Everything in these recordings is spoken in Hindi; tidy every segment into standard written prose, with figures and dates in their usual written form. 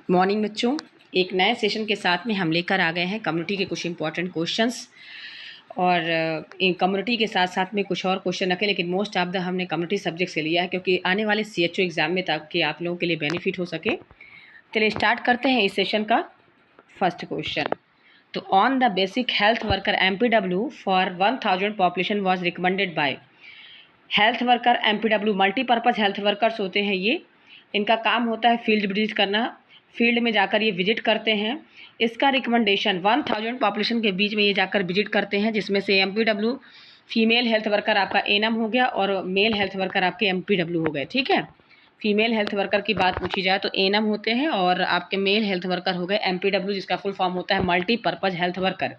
मॉर्निंग बच्चों, एक नए सेशन के साथ में हम लेकर आ गए हैं कम्युनिटी के कुछ इंपॉर्टेंट क्वेश्चंस। और कम्युनिटी के साथ साथ में कुछ और क्वेश्चन रखे, लेकिन मोस्ट ऑफ द हमने कम्युनिटी सब्जेक्ट से लिया है क्योंकि आने वाले CHO एग्ज़ाम में ताकि आप लोगों के लिए बेनिफिट हो सके। चलिए स्टार्ट करते हैं इस सेशन का फर्स्ट क्वेश्चन। तो on the basic health worker MPW for 1000 population was recommended by. Health worker MPW multipurpose health workers होते हैं ये। इनका काम होता है फील्ड विजिट करना, फील्ड में जाकर ये विजिट करते हैं। इसका रिकमेंडेशन 1000 पॉपुलेशन के बीच में ये जाकर विजिट करते हैं, जिसमें से MPW फीमेल हेल्थ वर्कर आपका ANM हो गया और मेल हेल्थ वर्कर आपके MPW हो गए। ठीक है, फीमेल हेल्थ वर्कर की बात पूछी जाए तो ANM होते हैं और आपके मेल हेल्थ वर्कर हो गए MPW, जिसका फुल फॉर्म होता है मल्टीपर्पज़ हेल्थ वर्कर।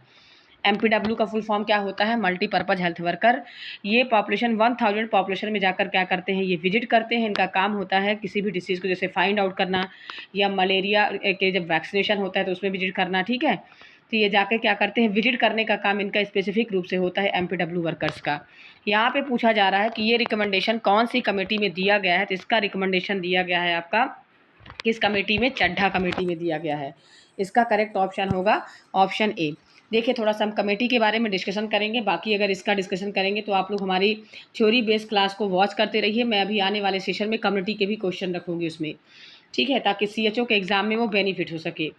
MPW का फुल फॉर्म क्या होता है? Multipurpose health worker. ये पॉपुलेशन 1000 पॉपुलेशन में जाकर क्या करते हैं? ये विजिट करते हैं। इनका काम होता है किसी भी डिसीज़ को जैसे फाइंड आउट करना, या मलेरिया के जब वैक्सीनेशन होता है तो उसमें विजिट करना। ठीक है, तो ये जाके क्या करते हैं? विजिट करने का काम इनका स्पेसिफिक रूप से होता है MPW वर्कर्स का। यहाँ पे पूछा जा रहा है कि ये रिकमेंडेशन कौन सी कमेटी में दिया गया है, तो इसका रिकमेंडेशन दिया गया है आपका किस कमेटी में? चड्ढा कमेटी में दिया गया है। इसका करेक्ट ऑप्शन होगा ऑप्शन ए। देखिए, थोड़ा सा हम कमेटी के बारे में डिस्कशन करेंगे, बाकी अगर इसका डिस्कशन करेंगे तो आप लोग हमारी थ्योरी बेस्ड क्लास को वॉच करते रहिए। मैं अभी आने वाले सेशन में कमेटी के भी क्वेश्चन रखूँगी उसमें, ठीक है, ताकि CHO के एग्ज़ाम में वो बेनिफिट हो सके।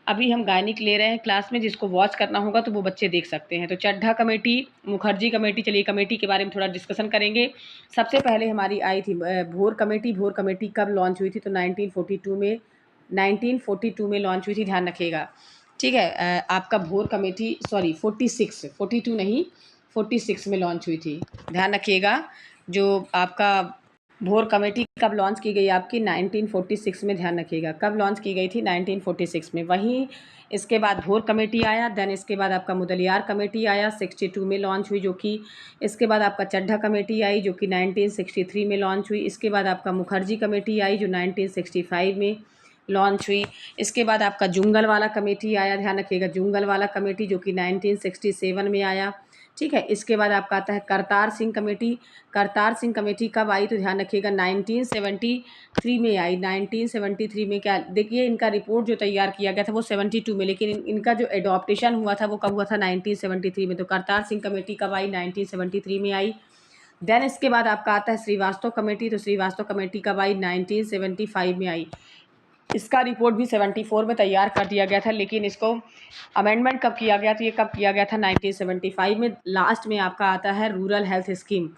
अभी हम गायनिक ले रहे हैं क्लास में, जिसको वॉच करना होगा तो वो बच्चे देख सकते हैं। तो चड्ढा कमेटी, मुखर्जी कमेटी, चलिए कमेटी के बारे में थोड़ा डिस्कशन करेंगे। सबसे पहले हमारी आई थी भोर कमेटी। भोर कमेटी कब लॉन्च हुई थी? तो 1942 में लॉन्च हुई थी, ध्यान रखिएगा। ठीक है, आपका भोर कमेटी 42 नहीं 46 में लॉन्च हुई थी, ध्यान रखिएगा। जो आपका भोर कमेटी कब लॉन्च की गई? आपकी 1946 में, ध्यान रखिएगा। कब लॉन्च की गई थी? 1946 में। वहीं इसके बाद भोर कमेटी आया, देन इसके बाद आपका मुदलियार कमेटी आया, 62 में लॉन्च हुई जो कि। इसके बाद आपका चड्ढा कमेटी आई जो कि 1963 में लॉन्च हुई। इसके बाद आपका मुखर्जी कमेटी आई जो 1965 में लॉन्च हुई। इसके बाद आपका जुंगल वाला कमेटी आया, ध्यान रखिएगा, जुंगल वाला कमेटी जो कि 1967 में आया। ठीक है, इसके बाद आपका आता है करतार सिंह कमेटी। करतार सिंह कमेटी कब आई? तो ध्यान रखिएगा 1973 में आई। 1973 में क्या, देखिए इनका रिपोर्ट जो तैयार किया गया था वो 72 में, लेकिन इनका जो एडॉप्टेशन हुआ था वो कब हुआ था? 1973 में। तो करतार सिंह कमेटी कब आई? 1973 में आई। देन इसके बाद आपका आता है श्रीवास्तव कमेटी। तो श्रीवास्तव कमेटी कब आई? 1975 में आई। इसका रिपोर्ट भी 74 में तैयार कर दिया गया था, लेकिन इसको अमेंडमेंट कब किया गया? तो ये कब किया गया था? 1975 में। लास्ट में आपका आता है रूरल हेल्थ स्कीम।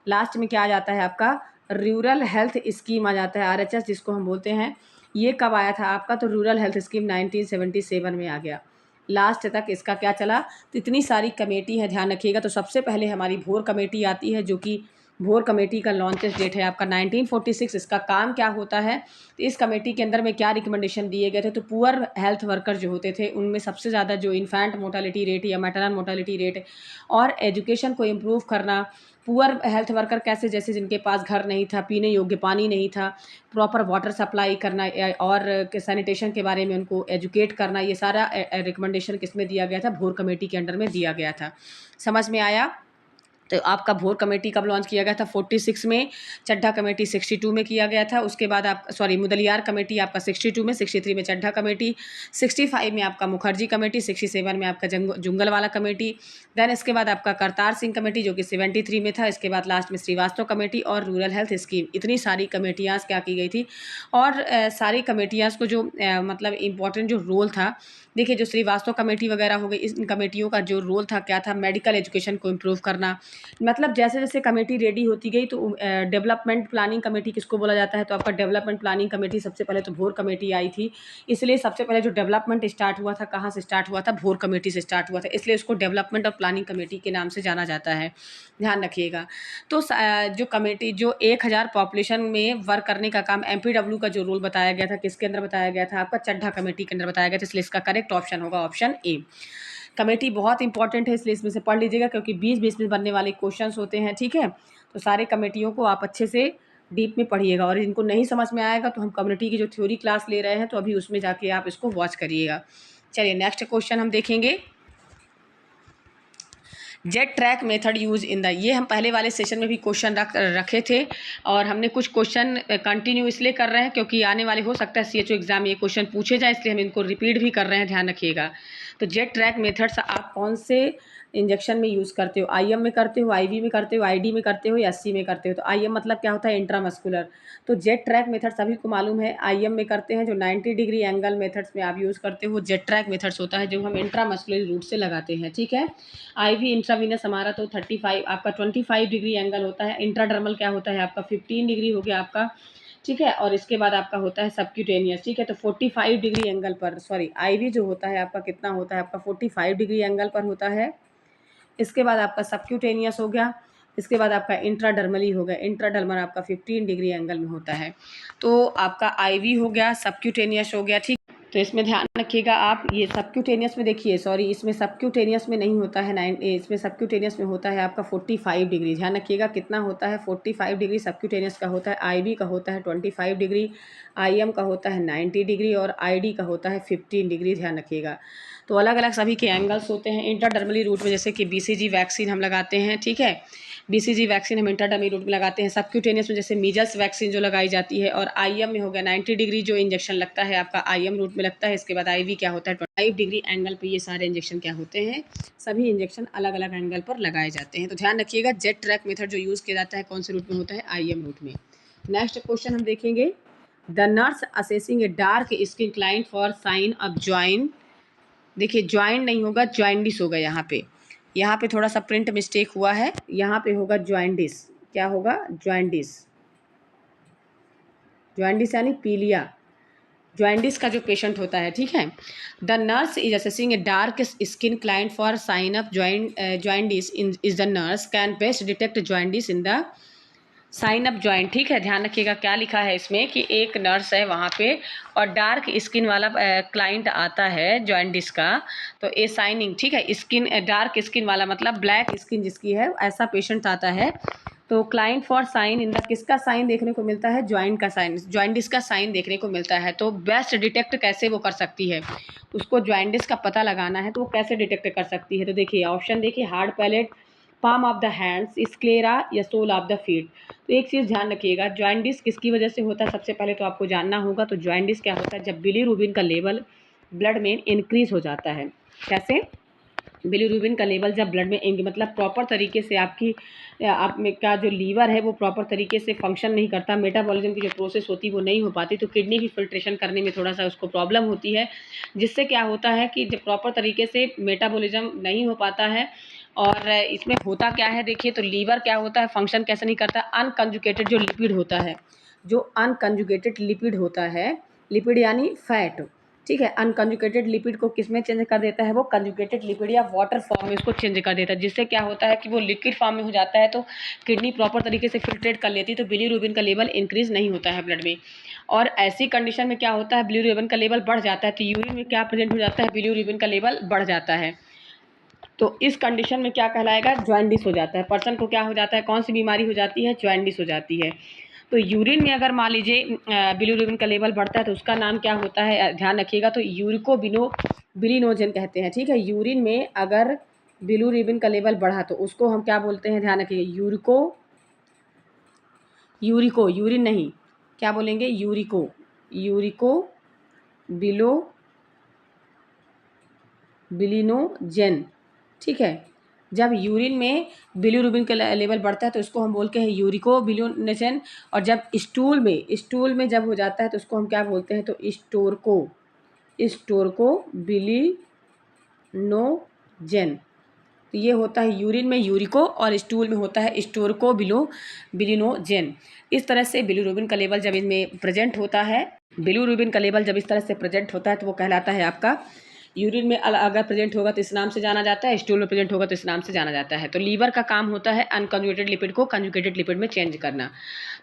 लास्ट में क्या आ जाता है आपका? रूरल हेल्थ स्कीम आ जाता है, RHS जिसको हम बोलते हैं। ये कब आया था आपका? तो रूरल हेल्थ स्कीम 1977 में आ गया। लास्ट तक इसका क्या चला? तो इतनी सारी कमेटी है, ध्यान रखिएगा। तो सबसे पहले हमारी भोर कमेटी आती है, जो कि भोर कमेटी का लॉन्चेस डेट है आपका 1946। इसका काम क्या होता है? तो इस कमेटी के अंदर में क्या रिकमेंडेशन दिए गए थे? तो पुअर हेल्थ वर्कर जो होते थे उनमें सबसे ज़्यादा जो इन्फेंट मोर्टालिटी रेट या मैटरनल मोर्टालिटी रेट, और एजुकेशन को इम्प्रूव करना। पुअर हेल्थ वर्कर कैसे? जैसे जिनके पास घर नहीं था, पीने योग्य पानी नहीं था, प्रॉपर वाटर सप्लाई करना, और सैनिटेशन के बारे में उनको एजुकेट करना, ये सारा रिकमेंडेशन किस में दिया गया था? भोर कमेटी के अंडर में दिया गया था। समझ में आया? तो आपका भोर कमेटी कब लॉन्च किया गया था? 46 में। चड्ढा कमेटी 62 में किया गया था। उसके बाद आप मुदलियार कमेटी आपका 62 में, 63 में चड्ढा कमेटी, 65 में आपका मुखर्जी कमेटी, 67 में आपका जुंगल वाला कमेटी। देन इसके बाद आपका करतार सिंह कमेटी जो कि 73 में था। इसके बाद लास्ट में श्रीवास्तव कमेटी और रूरल हेल्थ स्कीम। इतनी सारी कमेटियाँ क्या की गई थी, और सारी कमेटियाँ को जो मतलब इम्पोर्टेंट जो रोल था, देखिए जो श्रीवास्तव कमेटी वगैरह हो गई, इन कमेटियों का जो रोल था क्या था? मेडिकल एजुकेशन को इम्प्रूव करना। मतलब जैसे जैसे कमेटी रेडी होती गई तो डेवलपमेंट प्लानिंग कमेटी किसको बोला जाता है? तो आपका डेवलपमेंट प्लानिंग कमेटी सबसे पहले तो भोर कमेटी आई थी। इसलिए सबसे पहले जो डेवलपमेंट स्टार्ट हुआ था, कहाँ से स्टार्ट हुआ था? भोर कमेटी से स्टार्ट हुआ था, इसलिए उसको डेवलपमेंट और प्लानिंग कमेटी के नाम से जाना जाता है, ध्यान रखिएगा। तो जो कमेटी जो 1000 पॉपुलेशन में वर्क करने का काम MPW का जो रोल बताया गया था, किसके अंदर बताया गया था? आपका चड्ढा कमेटी के अंदर बताया गया था, इसलिए इसका करेक्ट ऑप्शन होगा ऑप्शन ए। कमेटी बहुत इंपॉर्टेंट है, इसलिए इसमें से पढ़ लीजिएगा क्योंकि 20-20 में बनने वाले क्वेश्चंस होते हैं। ठीक है, तो सारे कमेटियों को आप अच्छे से डीप में पढ़िएगा, और इनको नहीं समझ में आएगा तो हम कम्युनिटी की जो थ्योरी क्लास ले रहे हैं तो अभी उसमें जाके आप इसको वॉच करिएगा। चलिए नेक्स्ट क्वेश्चन हम देखेंगे। Jet track method use in the, ये हम पहले वाले सेशन में भी क्वेश्चन रखे थे और हमने कुछ क्वेश्चन कंटिन्यू इसलिए कर रहे हैं क्योंकि आने वाले हो सकता है सीएचओ एग्जाम ये क्वेश्चन पूछे जाए, इसलिए हम इनको रिपीट भी कर रहे हैं, ध्यान रखिएगा। तो जेट ट्रैक मेथड्स आप कौन से इंजेक्शन में यूज़ करते हो? आईएम में करते हो, आईवी में करते हो, आईडी में करते हो या एससी में करते हो? तो आईएम मतलब क्या होता है? इंट्रामस्कुलर। तो जेट ट्रैक मेथड सभी को मालूम है, आईएम में करते हैं जो 90 डिग्री एंगल मेथड्स में आप यूज़ करते हो, जेट ट्रैक मेथड्स होता है जो हम इंट्रामस्कुलर रूट से लगाते हैं, ठीक है। आईवी इंट्रावीनस हमारा तो 35 आपका 25 डिग्री एंगल होता है। इंट्राडर्मल क्या होता है आपका 15 डिग्री हो गया आपका, ठीक है। और इसके बाद आपका होता है सबक्यूटेनियस, ठीक है। तो 45 डिग्री एंगल पर, सॉरी आईवी जो होता है आपका कितना होता है आपका 45 डिग्री एंगल पर होता है। इसके बाद आपका सबक्यूटेनियस हो गया, इसके बाद आपका इंट्राडर्मली हो गया, इंट्राडर्मल आपका 15 डिग्री एंगल में होता है। तो आपका आईवी हो गया, सबक्यूटेनियस हो गया, ठीक। तो इसमें ध्यान रखिएगा आप, ये सबक्यूटेनियस में देखिए, सॉरी इसमें सबक्यूटेनियस में नहीं होता है 9, इसमें सबक्यूटेनियस में होता है आपका 45 डिग्री, ध्यान रखिएगा कितना होता है 45 डिग्री सबक्यूटेनियस का होता है। आईवी का होता है 25 डिग्री, आईएम का होता है 90 डिग्री और आईडी का होता है 15 डिग्री, ध्यान रखिएगा। तो अलग अलग सभी के एंगल्स होते हैं। इंट्राडर्मली रूट में जैसे कि बीसीजी वैक्सीन हम लगाते हैं, ठीक है, बीसीजी वैक्सीन हम इंट्राडर्मली रूट में लगाते हैं। सबक्यूटेनियस में जैसे मीजल्स वैक्सीन जो लगाई जाती है, और आईएम में हो गया 90 डिग्री जो इंजेक्शन लगता है आपका आईएम रूट में लगता है। इसके बाद आईवी क्या होता है 25 डिग्री एंगल पे, ये सारे इंजेक्शन क्या होते हैं, सभी इंजेक्शन अलग अलग एंगल पर लगाए जाते हैं। तो ध्यान रखिएगा जेट ट्रैक मेथड जो यूज़ किया जाता है कौन से रूट में होता है, आईएम रूट में। नेक्स्ट क्वेश्चन हम देखेंगे, the nurse assessing a dark skin client for sign of join, देखिए ज्वाइंट नहीं होगा, ज्वाइंडिस होगा यहाँ पे थोड़ा सा प्रिंट मिस्टेक हुआ है, यहाँ पे होगा ज्वाइंडिस, क्या होगा ज्वाइंडिस, ज्वाइंडिस यानी पीलिया, ज्वाइंडिस का जो पेशेंट होता है, ठीक है। The nurse is assessing a dark skin client for sign of jaundice is the nurse can best detect jaundice in the sign up joint, ठीक है। ध्यान रखिएगा क्या लिखा है इसमें कि एक नर्स है वहाँ पे और डार्क स्किन वाला क्लाइंट आता है ज्वाइंटिस का, तो ए साइनिंग, ठीक है, स्किन डार्क स्किन वाला मतलब ब्लैक स्किन जिसकी है, ऐसा पेशेंट आता है। तो client for sign in the, किसका साइन देखने को मिलता है, ज्वाइंट का साइन, ज्वाइंटिस का साइन देखने को मिलता है। तो बेस्ट डिटेक्ट कैसे वो कर सकती है, उसको ज्वाइंटिस का पता लगाना है तो वो कैसे डिटेक्ट कर सकती है। तो देखिए ऑप्शन देखिए, hard palate, palm of the hands, sclera या सोल ऑफ द फीट। तो एक चीज़ ध्यान रखिएगा, ज्वाइंटिस किसकी वजह से होता है, सबसे पहले तो आपको जानना होगा। तो ज्वाइंटिस क्या होता है, जब बिलीरुबिन का लेवल ब्लड में इंक्रीज हो जाता है। कैसे, बिलीरुबिन का लेवल जब ब्लड में मतलब प्रॉपर तरीके से आपकी आप में का जो लीवर है वो प्रॉपर तरीके से फंक्शन नहीं करता, मेटाबॉलिज्म की जो प्रोसेस होती है वो नहीं हो पाती, तो किडनी की फिल्ट्रेशन करने में थोड़ा सा उसको प्रॉब्लम होती है, जिससे क्या होता है कि जब प्रॉपर तरीके से मेटाबॉलिज्म नहीं हो पाता है। और इसमें होता क्या है देखिए, तो लीवर क्या होता है, फंक्शन कैसे नहीं करता, अनकंजुगेटेड जो लिपिड होता है, जो अनकंजुगेटेड लिपिड होता है, लिपिड यानी फैट, ठीक है, अनकंजुगेटेड लिपिड को किस में चेंज कर देता है, वो कंजुगेटेड लिपिड या वाटर फॉर्म में उसको चेंज कर देता है, जिससे क्या होता है कि वो लिक्विड फॉर्म में हो जाता है। तो किडनी प्रॉपर तरीके से फिल्ट्रेट कर लेती है, तो बिलीरुबिन का लेवल इंक्रीज नहीं होता है ब्लड में। और ऐसी कंडीशन में क्या होता है, बिलीरुबिन का लेवल बढ़ जाता है, तो यूरिन में क्या प्रेजेंट हो जाता है, बिलीरुबिन का लेवल बढ़ जाता है। तो इस कंडीशन में क्या कहलाएगा, ज्वाइंटिस हो जाता है। पर्सन को क्या हो जाता है, कौन सी बीमारी हो जाती है, ज्वाइंटिस हो जाती है। तो यूरिन में अगर मान लीजिए बिलीरुबिन का लेवल बढ़ता है तो उसका नाम क्या होता है, ध्यान रखिएगा, तो बिलिनोजन कहते हैं, ठीक है। यूरिन में अगर बिलीरुबिन का लेवल बढ़ा तो उसको हम क्या बोलते हैं, ध्यान रखिएगा, यूरिको, यूरिन नहीं, क्या बोलेंगे, यूरिको बिलिनोजन, ठीक है। जब यूरिन में बिलीरुबिन का लेवल बढ़ता है तो उसको हम बोलते हैं यूरिको बिलिनोजन, और जब स्टूल में जब हो जाता है तो उसको हम क्या बोलते हैं, तो स्टोरको बिलिनोजन। तो ये होता है यूरिन में यूरिको और स्टूल में होता है स्टोरको बिलिनोजन। इस तरह से बिलीरुबिन का लेवल जब इनमें प्रेजेंट होता है, बिलीरुबिन का लेवल जब इस तरह से प्रेजेंट होता है तो वो कहलाता है आपका, यूरिन में अगर प्रेजेंट होगा तो इस नाम से जाना जाता है, स्टूल में प्रेजेंट होगा तो इस नाम से जाना जाता है। तो लीवर का काम होता है अनकंजुगेटेड लिपिड को कंजुगेटेड लिपिड में चेंज करना।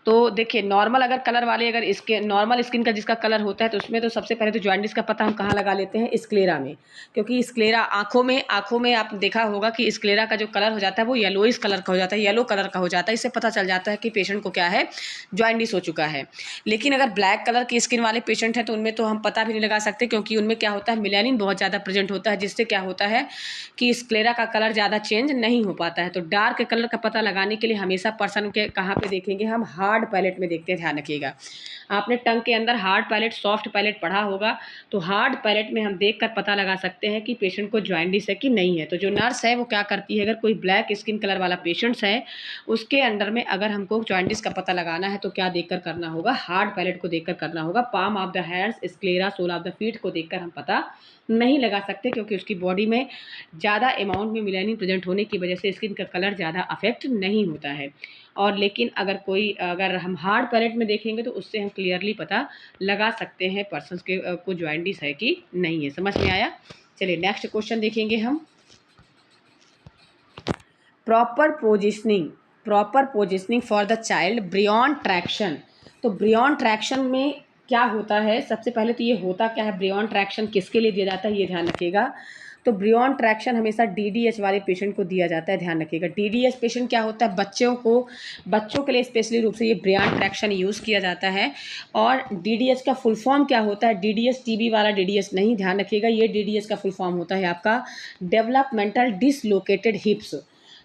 तो देखिए नॉर्मल अगर कलर वाले अगर इसके नॉर्मल स्किन का जिसका कलर होता है तो उसमें तो सबसे पहले तो जॉन्डिस का पता हम कहाँ लगा लेते हैं, स्क्लेरा में। क्योंकि स्क्लेरा आँखों में आप देखा होगा कि स्क्लेरा का जो कलर हो जाता है वो येलोइश कलर का हो जाता है, येलो कलर का हो जाता है। इससे पता चल जाता है कि पेशेंट को क्या है, जॉन्डिस हो चुका है। लेकिन अगर ब्लैक कलर की स्किन वाले पेशेंट हैं तो उनमें तो हम पता भी नहीं लगा सकते, क्योंकि उनमें क्या होता है, मेलानिन बहुत ज़्यादा प्रेजेंट होता है, जिससे क्या होता है कि स्क्लेरा का कलर ज़्यादा चेंज नहीं हो पाता है। तो डार्क कलर का पता लगाने के लिए हमेशा पर्सन के कहाँ पे देखेंगे हम, हार्ड पैलेट में देखते हैं, ध्यान रखिएगा। आपने टंग के अंदर हार्ड पैलेट सॉफ्ट पैलेट पढ़ा होगा, तो हार्ड पैलेट में हम देखकर पता लगा सकते हैं कि पेशेंट को जॉन्डिस है कि नहीं है। तो जो नर्स है वो क्या करती है, अगर कोई ब्लैक स्किन कलर वाला पेशेंट्स है उसके अंडर में अगर हमको जॉन्डिस का पता लगाना है तो क्या देखकर करना होगा, हार्ड पैलेट को देखकर करना होगा। Palm of the hands, sclera, sole of the feet को देखकर हम पता नहीं लगा सकते, क्योंकि उसकी बॉडी में ज़्यादा अमाउंट में मेलानिन प्रेजेंट होने की वजह से स्किन का कलर ज़्यादा अफेक्ट नहीं होता है। और लेकिन अगर हम हार्ड पैलेट में देखेंगे तो उससे हम क्लियरली पता लगा सकते हैं पर्सन्स के को जॉन्डिस है कि नहीं है। समझ में आया? चलिए नेक्स्ट क्वेश्चन देखेंगे हम। Proper positioning for the child Bryant traction. तो ब्रियॉन ट्रैक्शन में क्या होता है, सबसे पहले तो ये होता क्या है, ब्रियॉन ट्रैक्शन किसके लिए दिया जाता है ये ध्यान रखिएगा। तो ब्रियॉन ट्रैक्शन हमेशा डीडीएच वाले पेशेंट को दिया जाता है, ध्यान रखिएगा। डीडीएच पेशेंट क्या होता है, बच्चों के लिए स्पेशली रूप से ये ब्रियॉन ट्रैक्शन यूज़ किया जाता है। और डीडीएच का फुल फॉर्म क्या होता है, डीडीएच टीबी वाला डीडीएच नहीं, ध्यान रखिएगा। ये डीडीएच का फुल फॉर्म होता है आपका डेवलपमेंटल डिसलोकेटेड हिप्स।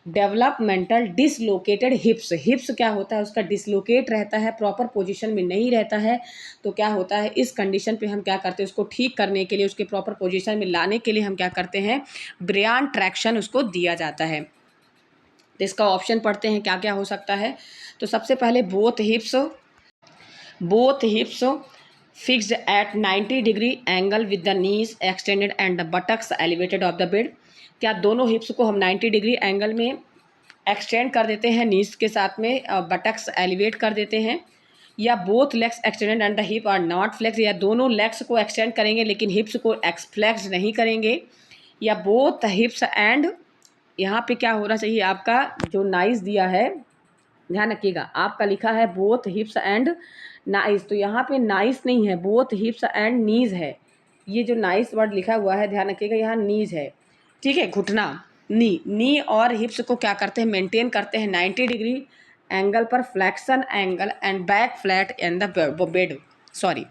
Developmental dislocated हिप्स। हिप्स क्या होता है, उसका डिसलोकेट रहता है, प्रॉपर पोजीशन में नहीं रहता है। तो क्या होता है, इस कंडीशन पे हम क्या करते हैं, उसको ठीक करने के लिए, उसके प्रॉपर पोजीशन में लाने के लिए हम क्या करते हैं, ब्रियॉन ट्रैक्शन उसको दिया जाता है। तो इसका ऑप्शन पढ़ते हैं क्या क्या हो सकता है। तो सबसे पहले both हिप्स fixed at 90 degree angle with the knees extended and the buttocks elevated of the bed. क्या दोनों हिप्स को हम 90 डिग्री एंगल में एक्सटेंड कर देते हैं नीज के साथ में, बटक्स एलिवेट कर देते हैं। या both legs extended and the hip are not flex, या दोनों लेग्स को एक्सटेंड करेंगे लेकिन हिप्स को फ्लेक्स नहीं करेंगे। या बोथ हिप्स एंड, यहाँ पे क्या होना चाहिए, आपका जो नाइस दिया है ध्यान रखिएगा, आपका लिखा है बोथ हिप्स एंड नाइस, तो यहाँ पे नाइस नहीं है, बोथ हिप्स एंड नीज है। ये जो नाइस वर्ड लिखा हुआ है ध्यान रखिएगा, यहाँ नीज है, ठीक है, घुटना। नी और हिप्स को क्या करते हैं, मेंटेन करते हैं 90 डिग्री एंगल पर, flexion angle and back flat in the bed, sorry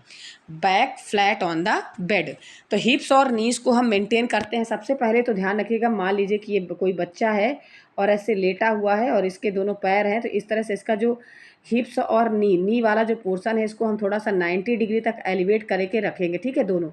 back flat on the bed. तो हिप्स और नीज को हम मेंटेन करते हैं। सबसे पहले तो ध्यान रखिएगा, मान लीजिए कि ये कोई बच्चा है और ऐसे लेटा हुआ है और इसके दोनों पैर हैं, तो इस तरह से इसका जो हिप्स और नी वाला जो पोर्शन है इसको हम थोड़ा सा 90 डिग्री तक एलिवेट करके रखेंगे, ठीक है, दोनों।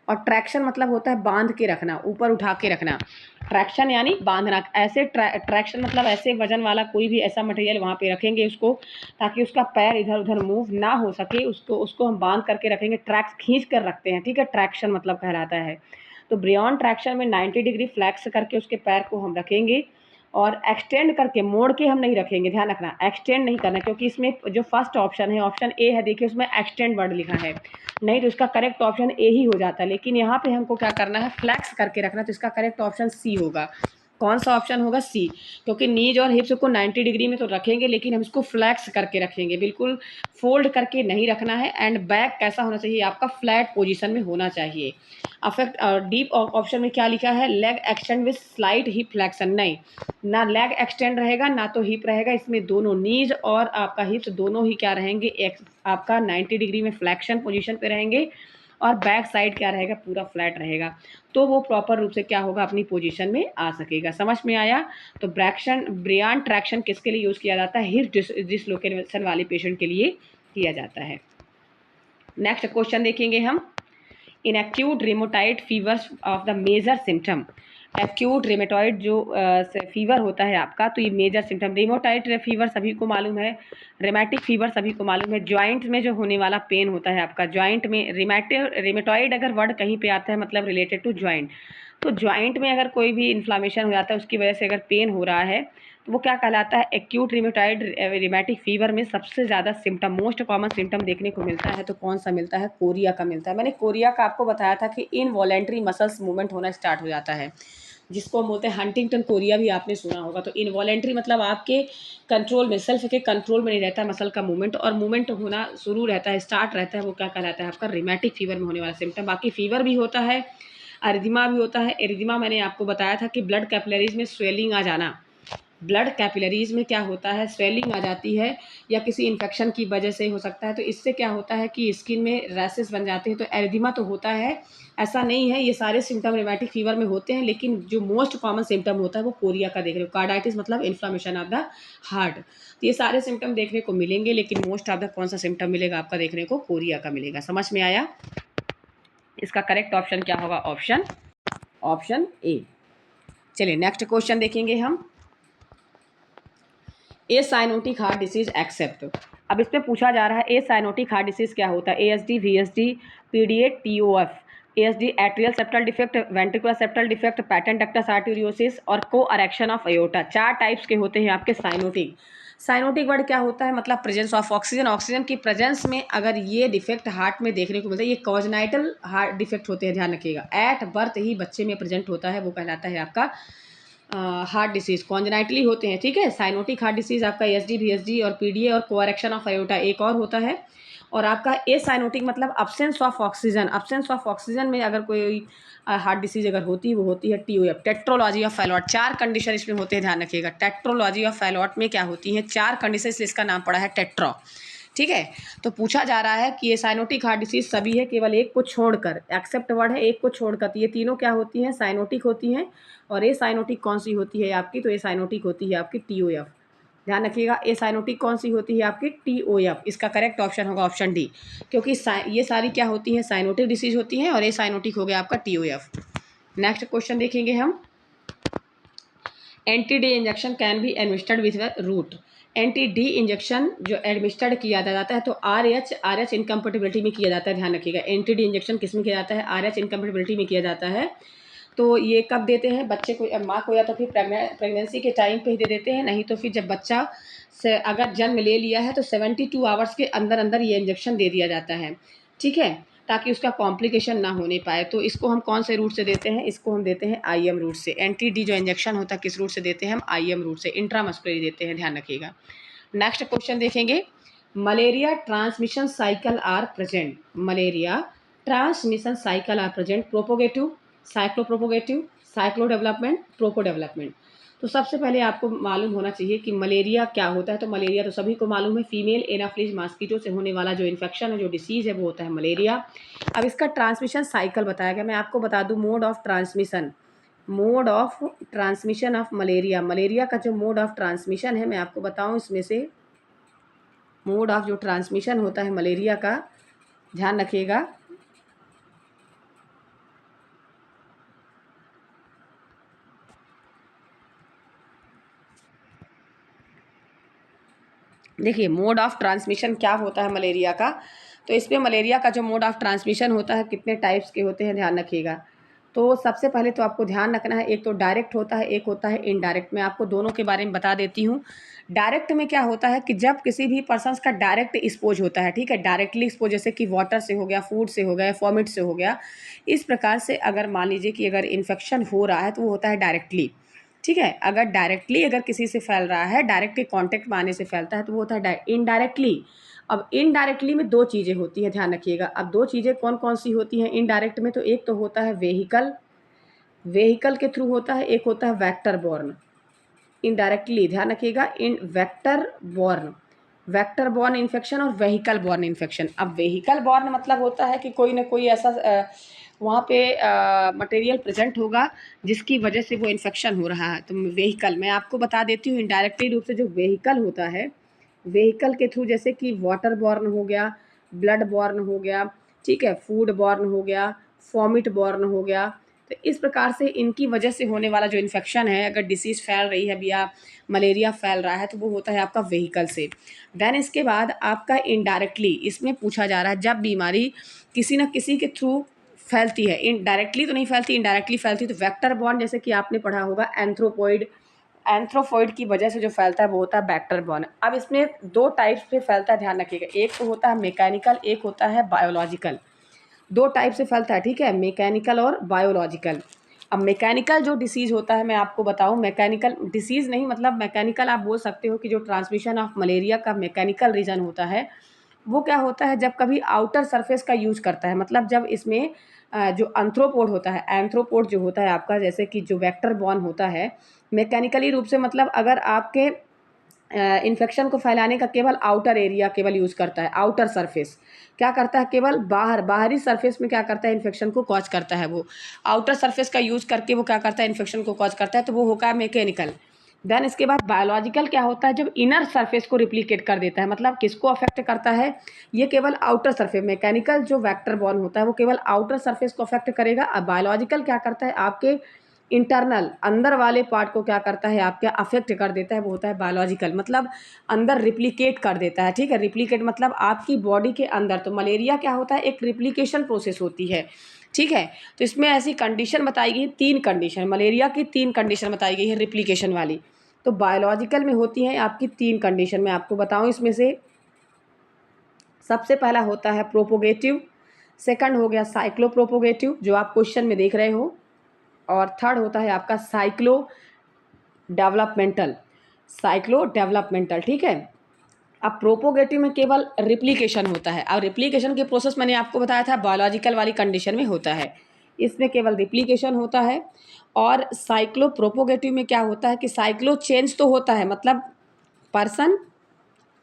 और ट्रैक्शन मतलब होता है बांध के रखना, ऊपर उठा के रखना। ट्रैक्शन यानी बांधना, ऐसे ट्रैक्शन मतलब ऐसे वजन वाला कोई भी ऐसा मटेरियल वहाँ पे रखेंगे उसको, ताकि उसका पैर इधर उधर मूव ना हो सके, उसको हम बांध करके रखेंगे, ट्रैक्स खींच कर रखते हैं, ठीक है, ट्रैक्शन मतलब कहलाता है। तो ब्रियॉन ट्रैक्शन में 90 डिग्री फ्लैक्स करके उसके पैर को हम रखेंगे, और एक्सटेंड करके, मोड़ के हम नहीं रखेंगे, ध्यान रखना, एक्सटेंड नहीं करना, क्योंकि इसमें जो फर्स्ट ऑप्शन है, ऑप्शन ए है, देखिए उसमें एक्सटेंड वर्ड लिखा है, नहीं तो इसका करेक्ट ऑप्शन ए ही हो जाता है। लेकिन यहाँ पे हमको क्या करना है, फ्लैक्स करके रखना, तो इसका करेक्ट ऑप्शन सी होगा। कौन सा ऑप्शन होगा, सी, क्योंकि नीज और हिप्स को 90 डिग्री में तो रखेंगे लेकिन हम इसको फ्लैक्स करके रखेंगे, बिल्कुल फोल्ड करके नहीं रखना है। एंड बैक कैसा होना चाहिए, आपका फ्लैट पोजीशन में होना चाहिए। अफेक्ट डीप ऑप्शन में क्या लिखा है, leg extend with slight hip flexion, नहीं, ना लेग एक्सटेंड रहेगा ना तो हिप रहेगा, इसमें दोनों नीज और आपका हिप्स दोनों ही क्या रहेंगे, आपका 90 डिग्री में फ्लेक्शन पोजीशन पे रहेंगे, और बैक साइड क्या रहेगा, पूरा फ्लैट रहेगा। तो वो प्रॉपर रूप से क्या होगा, अपनी पोजीशन में आ सकेगा। समझ में आया? तो ब्रियॉन ट्रैक्शन किसके लिए यूज़ किया जाता है, हिप डिसलोकेशन वाले पेशेंट के लिए किया जाता है। नेक्स्ट क्वेश्चन देखेंगे हम। In acute rheumatoid fevers of the major symptom, acute rheumatoid जो फीवर होता है आपका, तो ये मेजर सिम्टम, रिमोटाइड फीवर सभी को मालूम है, रिमेटिक फीवर सभी को मालूम है, जॉइंट में जो होने वाला पेन होता है आपका, जॉइंट में रिमेटॉइड अगर वर्ड कहीं पे आता है मतलब रिलेटेड टू जॉइंट, तो जॉइंट में अगर कोई भी इन्फ्लामेशन हो जाता है उसकी वजह से अगर पेन हो रहा है तो वो क्या कहलाता है, एक्यूट रिमेटॉइड रिमेटिक फीवर में सबसे ज़्यादा सिम्टम, मोस्ट कॉमन सिम्टम देखने को मिलता है, तो कौन सा मिलता है, कोरिया का मिलता है। मैंने कोरिया का आपको बताया था कि इनवॉलेंट्री मसल्स मूवमेंट होना स्टार्ट हो जाता है। जिसको हम बोलते हैं हंटिंगटन कोरिया, भी आपने सुना होगा। तो इनवॉलेंट्री मतलब आपके कंट्रोल में, सेल्फ के कंट्रोल में नहीं रहता है मसल का मूवमेंट, और मूवमेंट होना शुरू रहता है, स्टार्ट रहता है, वो क्या कहलाता है आपका रिमेटिक फीवर में होने वाला सिम्टम। बाकी फीवर भी होता है, एरिथ्मिया भी होता है। एरिथ्मिया मैंने आपको बताया था कि ब्लड कैपिलरीज में स्वेलिंग आ जाना, ब्लड कैपिलरीज में क्या होता है, स्वेलिंग आ जाती है, या किसी इन्फेक्शन की वजह से हो सकता है। तो इससे क्या होता है कि स्किन में रैसेस बन जाते हैं। तो एरिथ्मिया तो होता है, ऐसा नहीं है, ये सारे सिम्टम रिमेटिक फीवर में होते हैं, लेकिन जो मोस्ट कॉमन सिम्टम होता है वो कोरिया का देख रहे हो। कार्डाइटिस मतलब इन्फ्लामेशन ऑफ द हार्ट। तो ये सारे सिम्टम देखने को मिलेंगे, लेकिन मोस्ट ऑफ द कौन सा सिम्टम मिलेगा आपका देखने को, कोरिया का मिलेगा। समझ में आया? इसका करेक्ट ऑप्शन क्या होगा? ऑप्शन ए। चलिए नेक्स्ट क्वेश्चन देखेंगे हम। ए साइनोटिक हार्ट डिसीज एक्सेप्ट। अब इसमें पूछा जा रहा है ए साइनोटिक हार्ट डिसीज क्या होता है। ASD, VSD, PDA, TOF। ASD atrial septal defect, ventricular septal defect, patent ductus arteriosus और को अरेक्शन ऑफ अयोटा। 4 टाइप्स के होते हैं आपके साइनोटिक। साइनोटिक वर्ड क्या होता है? मतलब प्रेजेंस ऑफ ऑक्सीजन, ऑक्सीजन की प्रेजेंस में अगर ये डिफेक्ट हार्ट में देखने को मिलता है, ये कॉजनाइटल हार्ट डिफेक्ट होते हैं, ध्यान रखिएगा। एट बर्थ ही बच्चे में प्रेजेंट होता है, वो कहलाता है आपका हार्ट डिसीज, कॉन्जेनाइटली होते हैं, ठीक है। साइनोटिक हार्ट डिसीज आपका एसडी, VSD और PDA और कोएरेक्शन ऑफ अयोटा एक और होता है। और आपका ए साइनोटिक मतलब absence of oxygen, absence of oxygen में अगर कोई हार्ट डिसीज अगर होती है, वो होती है TOF, tetralogy of Fallot. 4 condition इसमें होते हैं, ध्यान रखिएगा। टेट्रोलॉजी ऑफ फैलोट में क्या होती है? 4 कंडीशन, इसलिए इसका नाम पड़ा है टेट्रो, ठीक है। तो पूछा जा रहा है कि ये साइनोटिक हार्ट डिसीज सभी है, केवल एक को छोड़कर, एक्सेप्ट वर्ड है, एक को छोड़कर। तो ये तीनों क्या होती हैं? साइनोटिक होती हैं। और ए साइनोटिक कौन सी होती है आपकी? तो ए साइनोटिक होती है आपकी TOF। ध्यान रखिएगा, ए साइनोटिक कौन सी होती है आपकी? TOF। इसका करेक्ट ऑप्शन होगा ऑप्शन डी, क्योंकि ये सारी क्या होती हैं? साइनोटिक डिसीज होती हैं, और ए साइनोटिक हो गया आपका TOF। नेक्स्ट क्वेश्चन देखेंगे हम। Anti D injection can be administered with route. Anti D injection जो एडमिनिस्टर्ड किया जाता है, तो आर एच इनकम्पेटिबिलिटी में किया जाता है, ध्यान रखिएगा। एंटी डी इंजेक्शन किस में किया जाता है? RH इनकम्पेटिबिलिटी में किया जाता है। तो ये कब देते हैं? बच्चे को, माँ को, या तो फिर प्रेगनेंसी के टाइम पे ही दे देते हैं, नहीं तो फिर जब बच्चा से अगर जन्म ले लिया है तो 72 आवर्स के अंदर अंदर ये इंजेक्शन दे दिया जाता है, ठीक है, ताकि उसका कॉम्प्लिकेशन ना होने पाए। तो इसको हम कौन से रूट से देते हैं? इसको हम देते हैं IM रूट से। एंटी डी जो इंजेक्शन होता है किस रूट से देते हैं हम? IM रूट से, इंट्रामस्कुलरी देते हैं, ध्यान रखिएगा। नेक्स्ट क्वेश्चन देखेंगे। Malaria transmission cycle are present. Malaria transmission cycle are present. Propagative, cyclopropagative, cyclo development, प्रोको डेवलपमेंट। तो सबसे पहले आपको मालूम होना चाहिए कि मलेरिया क्या होता है। तो मलेरिया तो सभी को मालूम है, फीमेल एनाफ्लिज मॉस्किटो से होने वाला जो इन्फेक्शन है, जो डिसीज है, वो होता है मलेरिया। अब इसका ट्रांसमिशन साइकिल बताया गया। मैं आपको बता दूं mode of transmission, mode of transmission of malaria. Malaria का जो मोड ऑफ ट्रांसमिशन है, मैं आपको बताऊं इसमें से मोड ऑफ जो ट्रांसमिशन होता है मलेरिया का, ध्यान रखिएगा। देखिए मोड ऑफ ट्रांसमिशन क्या होता है मलेरिया का। तो इसमें मलेरिया का जो मोड ऑफ ट्रांसमिशन होता है, कितने टाइप्स के होते हैं, ध्यान रखिएगा। तो सबसे पहले तो आपको ध्यान रखना है, एक तो डायरेक्ट होता है, एक होता है इनडायरेक्ट। मैं आपको दोनों के बारे में बता देती हूँ। डायरेक्ट में क्या होता है कि जब किसी भी पर्सन का डायरेक्ट एक्सपोज होता है, ठीक है, डायरेक्टली एक्सपोज, जैसे कि वाटर से हो गया, फूड से हो गया, वॉमिट से हो गया, इस प्रकार से अगर मान लीजिए कि अगर इन्फेक्शन हो रहा है तो वो होता है डायरेक्टली, ठीक है। अगर डायरेक्टली अगर किसी से फैल रहा है, डायरेक्टली कांटेक्ट में आने से फैलता है, तो वो होता है इनडायरेक्टली। अब इनडायरेक्टली में 2 चीज़ें होती हैं, ध्यान रखिएगा। अब 2 चीज़ें कौन कौन सी होती हैं इनडायरेक्ट में? तो एक तो होता है वेहिकल, वेहिकल के थ्रू होता है, एक होता है वेक्टर बॉर्न। इनडायरेक्टली ध्यान रखिएगा, इन वेक्टर बॉर्न इन्फेक्शन और व्हीकल बॉर्न इन्फेक्शन। अब व्हीकल बॉर्न मतलब होता है कि कोई ना कोई ऐसा वहाँ पे मटेरियल प्रेजेंट होगा जिसकी वजह से वो इन्फेक्शन हो रहा है। तो व्हीकल मैं आपको बता देती हूँ, इनडायरेक्टली रूप से जो व्हीकल होता है, व्हीकल के थ्रू, जैसे कि वाटर बॉर्न हो गया, ब्लड बॉर्न हो गया, ठीक है, फूड बॉर्न हो गया, वॉमिट बॉर्न हो गया। तो इस प्रकार से इनकी वजह से होने वाला जो इन्फेक्शन है, अगर डिसीज़ फैल रही है या मलेरिया फैल रहा है, तो वो होता है आपका व्हीकल से। देन इसके बाद आपका इनडायरेक्टली, इसमें पूछा जा रहा है जब बीमारी किसी न किसी के थ्रू फैलती है, इनडायरेक्टली तो नहीं फैलती, इनडायरेक्टली फैलती, तो वेक्टर बॉर्न, जैसे कि आपने पढ़ा होगा एंथ्रोपॉइड, एंथ्रोपॉइड की वजह से जो फैलता है वो होता है वेक्टर बॉर्न। अब इसमें 2 टाइप से फैलता है, ध्यान रखिएगा। एक तो होता है मैकेनिकल, एक होता है बायोलॉजिकल। 2 टाइप से फैलता है, ठीक है, मैकेनिकल और बायोलॉजिकल। अब मैकेनिकल जो डिसीज़ होता है, मैं आपको बताऊँ, मैकेनिकल डिसीज़ नहीं, मतलब मैकेनिकल आप बोल सकते हो कि जो ट्रांसमिशन ऑफ मलेरिया का मैकेनिकल रीज़न होता है, वो क्या होता है, जब कभी आउटर सरफेस का यूज़ करता है, मतलब जब इसमें जो आर्थ्रोपोड होता है, एंथ्रोपोड जो होता है आपका, जैसे कि जो वेक्टर बॉर्न होता है, मैकेनिकली रूप से, मतलब अगर आपके इन्फेक्शन को फैलाने का केवल आउटर एरिया केवल यूज़ करता है, आउटर सरफेस क्या करता है, केवल बाहरी सरफेस में क्या करता है, इन्फेक्शन को कॉज करता है, वो आउटर सरफेस का यूज़ करके वो क्या करता है, इन्फेक्शन को कॉज करता है, तो वो होगा मैकेनिकल। देन इसके बाद बायोलॉजिकल क्या होता है, जब इनर सरफेस को रिप्लिकेट कर देता है, मतलब किसको अफेक्ट करता है, ये केवल आउटर सरफेस, मैकेनिकल जो वेक्टर बॉर्न होता है वो केवल आउटर सरफेस को अफेक्ट करेगा। अब बायोलॉजिकल क्या करता है, आपके इंटरनल अंदर वाले पार्ट को क्या करता है, आपके अफेक्ट कर देता है, वो होता है बायोलॉजिकल, मतलब अंदर रिप्लिकेट कर देता है। ठीक है, रिप्लिकेट मतलब आपकी बॉडी के अंदर। तो मलेरिया क्या होता है, एक रिप्लिकेशन प्रोसेस होती है। ठीक है, तो इसमें ऐसी कंडीशन बताई गई, 3 कंडीशन, मलेरिया की 3 कंडीशन बताई गई है रिप्लिकेशन वाली। तो बायोलॉजिकल में होती हैं आपकी 3 कंडीशन, मैं आपको बताऊं इसमें से। सबसे पहला होता है प्रोपोगेटिव, सेकंड हो गया साइक्लो प्रोपोगेटिव जो आप क्वेश्चन में देख रहे हो, और थर्ड होता है आपका साइक्लो डेवलपमेंटल, साइक्लो डेवलपमेंटल। ठीक है, अब प्रोपोगेटिव में केवल रिप्लिकेशन होता है। अब रिप्लिकेशन के प्रोसेस मैंने आपको बताया था बायोलॉजिकल वाली कंडीशन में होता है, इसमें केवल रिप्लिकेशन होता है। और साइक्लो प्रोपोगेटिव में क्या होता है कि साइक्लो चेंज तो होता है, मतलब पर्सन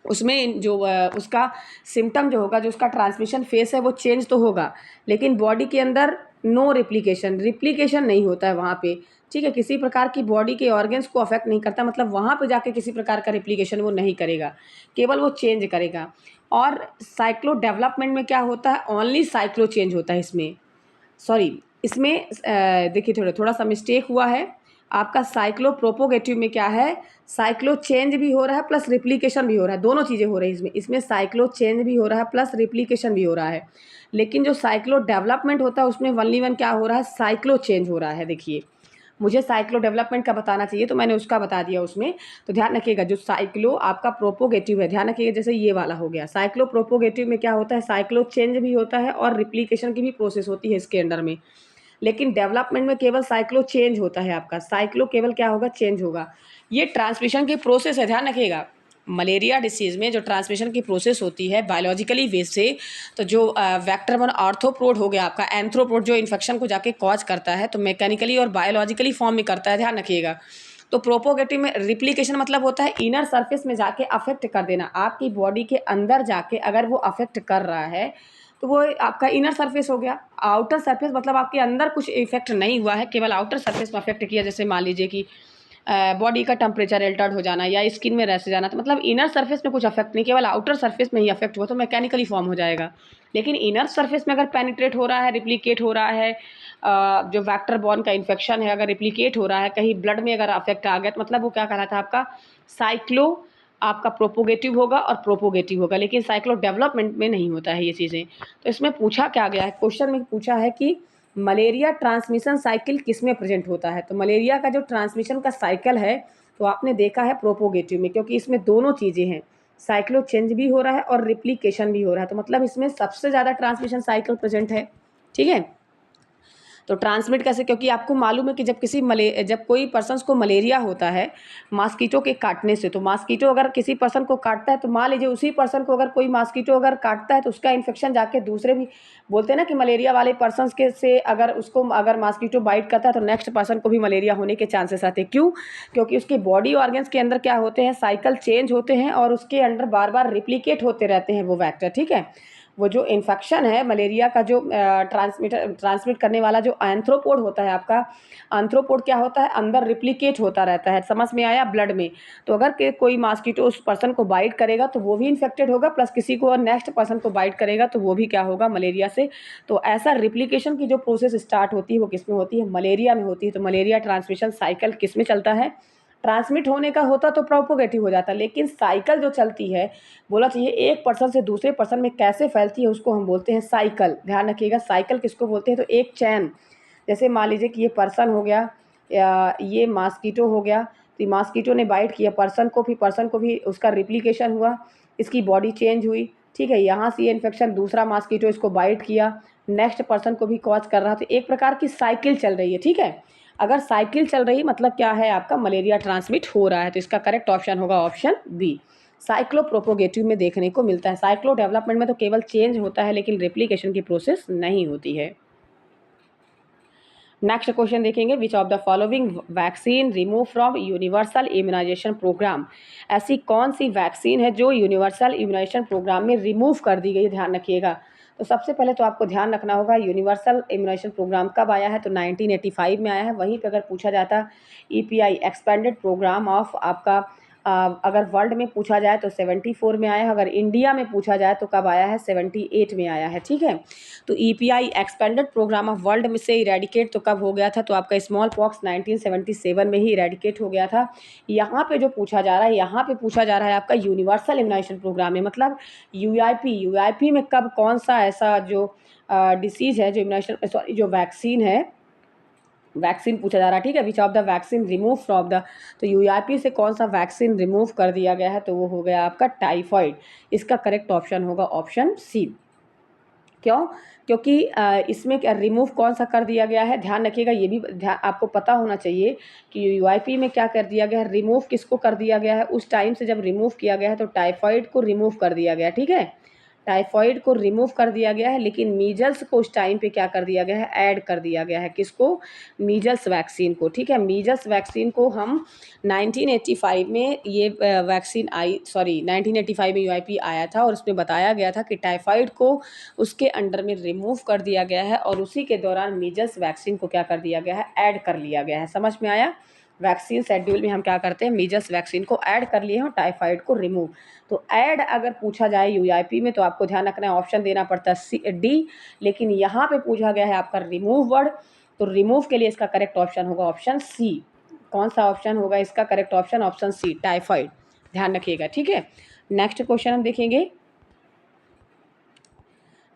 उसमें जो उसका सिम्टम जो होगा, जो उसका ट्रांसमिशन फेस है वो चेंज तो होगा, लेकिन बॉडी के अंदर नो रिप्लिकेशन, रिप्लिकेशन नहीं होता है वहाँ पे। ठीक है, किसी प्रकार की बॉडी के ऑर्गन्स को अफेक्ट नहीं करता, मतलब वहाँ पे जाके किसी प्रकार का रिप्लिकेशन वो नहीं करेगा, केवल वो चेंज करेगा। और साइक्लो डेवलपमेंट में क्या होता है, ओनली साइक्लो चेंज होता है इसमें, सॉरी इसमें देखिए थोड़ा थोड़ा सा मिस्टेक हुआ है। आपका साइक्लो प्रोपोगेटिव में क्या है, साइक्लो चेंज भी हो रहा है प्लस रिप्लिकेशन भी हो रहा है, दोनों चीज़ें हो रही है इसमें। इसमें साइक्लो चेंज भी हो रहा है प्लस रिप्लिकेशन भी हो रहा है। लेकिन जो साइक्लो डेवलपमेंट होता है उसमें वनली वन क्या हो रहा है, साइक्लो चेंज हो रहा है। देखिए, मुझे साइक्लो डेवलपमेंट का बताना चाहिए तो मैंने उसका बता दिया उसमें। तो ध्यान रखिएगा, जो साइक्लो आपका प्रोपोगेटिव है, ध्यान रखिएगा, जैसे ये वाला हो गया साइक्लो प्रोपोगेटिव में क्या होता है, साइक्लो चेंज भी होता है और रिप्लिकेशन की भी प्रोसेस होती है इसके अंडर में। लेकिन डेवलपमेंट में केवल साइक्लो चेंज होता है आपका, साइक्लो केवल क्या होगा, चेंज होगा। ये ट्रांसमिशन की प्रोसेस है, ध्यान रखिएगा। मलेरिया डिसीज़ में जो ट्रांसमिशन की प्रोसेस होती है बायोलॉजिकली वे से, तो जो वेक्टर वन आर्थ्रोपोड हो गया आपका, एंथ्रोपोड जो इन्फेक्शन को जाके कॉज करता है, तो मैकेनिकली और बायोलॉजिकली फॉर्म में करता है, ध्यान रखिएगा। तो प्रोपोगेटिव में रिप्लिकेशन मतलब होता है इनर सरफेस में जाके अफेक्ट कर देना, आपकी बॉडी के अंदर जाके अगर वो अफेक्ट कर रहा है तो वो आपका इनर सरफेस हो गया। आउटर सरफेस मतलब आपके अंदर कुछ इफेक्ट नहीं हुआ है, केवल आउटर सरफेस में अफेक्ट किया। जैसे मान लीजिए कि बॉडी का टेम्परेचर अल्टर्ड हो जाना या स्किन में रह जाना, तो मतलब इनर सरफेस में कुछ अफेक्ट नहीं, केवल आउटर सरफेस में ही अफेक्ट हुआ, तो मैकेनिकली फॉर्म हो जाएगा। लेकिन इनर सरफेस में अगर पेनिट्रेट हो रहा है, रिप्लिकेट हो रहा है, जो वेक्टर बॉर्न का इन्फेक्शन है अगर रिप्लिकेट हो रहा है, कहीं ब्लड में अगर अफेक्ट आ गया, तो मतलब वो क्या कहलाता है आपका साइक्लो, आपका प्रोपोगेटिव होगा और प्रोपोगेटिव होगा। लेकिन साइक्लो डेवलपमेंट में नहीं होता है ये चीज़ें। तो इसमें पूछा क्या गया है, क्वेश्चन में पूछा है कि मलेरिया ट्रांसमिशन साइकिल किसमें प्रेजेंट होता है। तो मलेरिया का जो ट्रांसमिशन का साइकिल है तो आपने देखा है प्रोपोगेटिव में, क्योंकि इसमें दोनों चीज़ें हैं, साइक्लो चेंज भी हो रहा है और रिप्लिकेशन भी हो रहा है, तो मतलब इसमें सबसे ज़्यादा ट्रांसमिशन साइकिल प्रेजेंट है। ठीक है, तो ट्रांसमिट कैसे, क्योंकि आपको मालूम है कि जब कोई पर्सन को मलेरिया होता है मॉस्किटो के काटने से, तो मॉस्किटो अगर किसी पर्सन को काटता है, तो मान लीजिए उसी पर्सन को अगर कोई मॉस्किटो अगर काटता है तो उसका इन्फेक्शन जाके दूसरे भी, बोलते हैं ना कि मलेरिया वाले पर्सन के से अगर उसको अगर मॉस्किटो बाइट करता है तो नेक्स्ट पर्सन को भी मलेरिया होने के चांसेस आते हैं। क्यों, क्योंकि उसके बॉडी ऑर्गन्स के अंदर क्या होते हैं, साइकिल चेंज होते हैं और उसके अंदर बार बार रिप्लिकेट होते रहते हैं वो वेक्टर। ठीक है, वो जो इन्फेक्शन है मलेरिया का, जो ट्रांसमिट करने वाला जो एंथ्रोपोड होता है आपका, एंथ्रोपोड क्या होता है, अंदर रिप्लिकेट होता रहता है, समझ में आया, ब्लड में। तो अगर कोई मॉस्किटो उस पर्सन को बाइट करेगा तो वो भी इन्फेक्टेड होगा, प्लस किसी को और नेक्स्ट पर्सन को बाइट करेगा तो वो भी क्या होगा, मलेरिया से। तो ऐसा रिप्लिकेशन की जो प्रोसेस स्टार्ट होती है वो किस में होती है, मलेरिया में होती है। तो मलेरिया ट्रांसमिशन साइकिल किस में चलता है, ट्रांसमिट होने का होता तो प्रोपोगेटिव हो जाता, लेकिन साइकिल जो चलती है, बोला चाहिए एक पर्सन से दूसरे पर्सन में कैसे फैलती है उसको हम बोलते हैं साइकिल। ध्यान रखिएगा, साइकिल किसको बोलते हैं, तो एक चैन। जैसे मान लीजिए कि ये पर्सन हो गया या ये मॉस्किटो हो गया, तो मॉस्किटो ने बाइट किया पर्सन को भी उसका रिप्लिकेशन हुआ, इसकी बॉडी चेंज हुई। ठीक है। यहाँ से ये इन्फेक्शन दूसरा मॉस्किटो इसको बाइट किया, नेक्स्ट पर्सन को भी कॉज कर रहा था। एक प्रकार की साइकिल चल रही है, ठीक है। अगर साइकिल चल रही मतलब क्या है, आपका मलेरिया ट्रांसमिट हो रहा है। तो इसका करेक्ट ऑप्शन होगा ऑप्शन बी। साइक्लो प्रोपोगेटिव में देखने को मिलता है। साइक्लो डेवलपमेंट में तो केवल चेंज होता है लेकिन रेप्लिकेशन की प्रोसेस नहीं होती है। नेक्स्ट क्वेश्चन देखेंगे, which of the following vaccine remove from universal immunisation programme. ऐसी कौन सी वैक्सीन है जो यूनिवर्सल इम्यूनाइजेशन प्रोग्राम में रिमूव कर दी गई, ध्यान रखिएगा। तो सबसे पहले तो आपको ध्यान रखना होगा यूनिवर्सल इम्यूनाइजेशन प्रोग्राम कब आया है, तो 1985 में आया है। वहीं पर अगर पूछा जाता EPI एक्सपेंडेड प्रोग्राम ऑफ आपका अगर वर्ल्ड में पूछा जाए तो 74 में आया है। अगर इंडिया में पूछा जाए तो कब आया है, 78 में आया है, ठीक है। तो EPI expanded programme of world में से इरेडिकेट तो कब हो गया था, तो आपका स्मॉल पॉक्स 1977 में ही इरेडिकेट हो गया था। यहाँ पे जो पूछा जा रहा है, यहाँ पे पूछा जा रहा है आपका यूनिवर्सल इम्यूनाइजेशन प्रोग्राम में, मतलब यूआईपी में कब कौन सा ऐसा जो डिसीज है, जो इम्यूनाइजेशन सॉरी जो वैक्सीन है, वैक्सीन पूछा जा रहा है, ठीक है। विच of the vaccine remove from the, तो यूआईपी से कौन सा वैक्सीन रिमूव कर दिया गया है, तो वो हो गया आपका टाइफाइड। इसका करेक्ट ऑप्शन होगा ऑप्शन सी। क्यों, क्योंकि इसमें क्या रिमूव कौन सा कर दिया गया है, ध्यान रखिएगा। ये भी ध्यान आपको पता होना चाहिए कि यूआईपी में क्या कर दिया गया है, रिमूव किसको कर दिया गया है। उस टाइम से जब रिमूव किया गया है तो टाइफाइड को रिमूव कर दिया गया, ठीक है। टाइफाइड को रिमूव कर दिया गया है, लेकिन मीजल्स को उस टाइम पे क्या कर दिया गया है, ऐड कर दिया गया है। किसको, मीजल्स वैक्सीन को, ठीक है। मीजल्स वैक्सीन को हम 1985 में ये वैक्सीन आई, सॉरी 1985 में यूआईपी आया था और उसमें बताया गया था कि टाइफाइड को उसके अंडर में रिमूव कर दिया गया है और उसी के दौरान मीजल्स वैक्सीन को क्या कर दिया गया है, ऐड कर लिया गया है। समझ में आया। वैक्सीन शेड्यूल में हम क्या करते हैं, मीजल्स वैक्सीन को ऐड कर लिए हैं और टाइफाइड को रिमूव। तो ऐड अगर पूछा जाए यूआईपी में तो आपको ध्यान रखना है ऑप्शन देना पड़ता है डी, लेकिन यहाँ पे पूछा गया है आपका रिमूव वर्ड, तो रिमूव के लिए इसका करेक्ट ऑप्शन होगा ऑप्शन सी। कौन सा ऑप्शन होगा इसका correct option, option C typhoid, ध्यान रखिएगा, ठीक है। नेक्स्ट क्वेश्चन हम देखेंगे,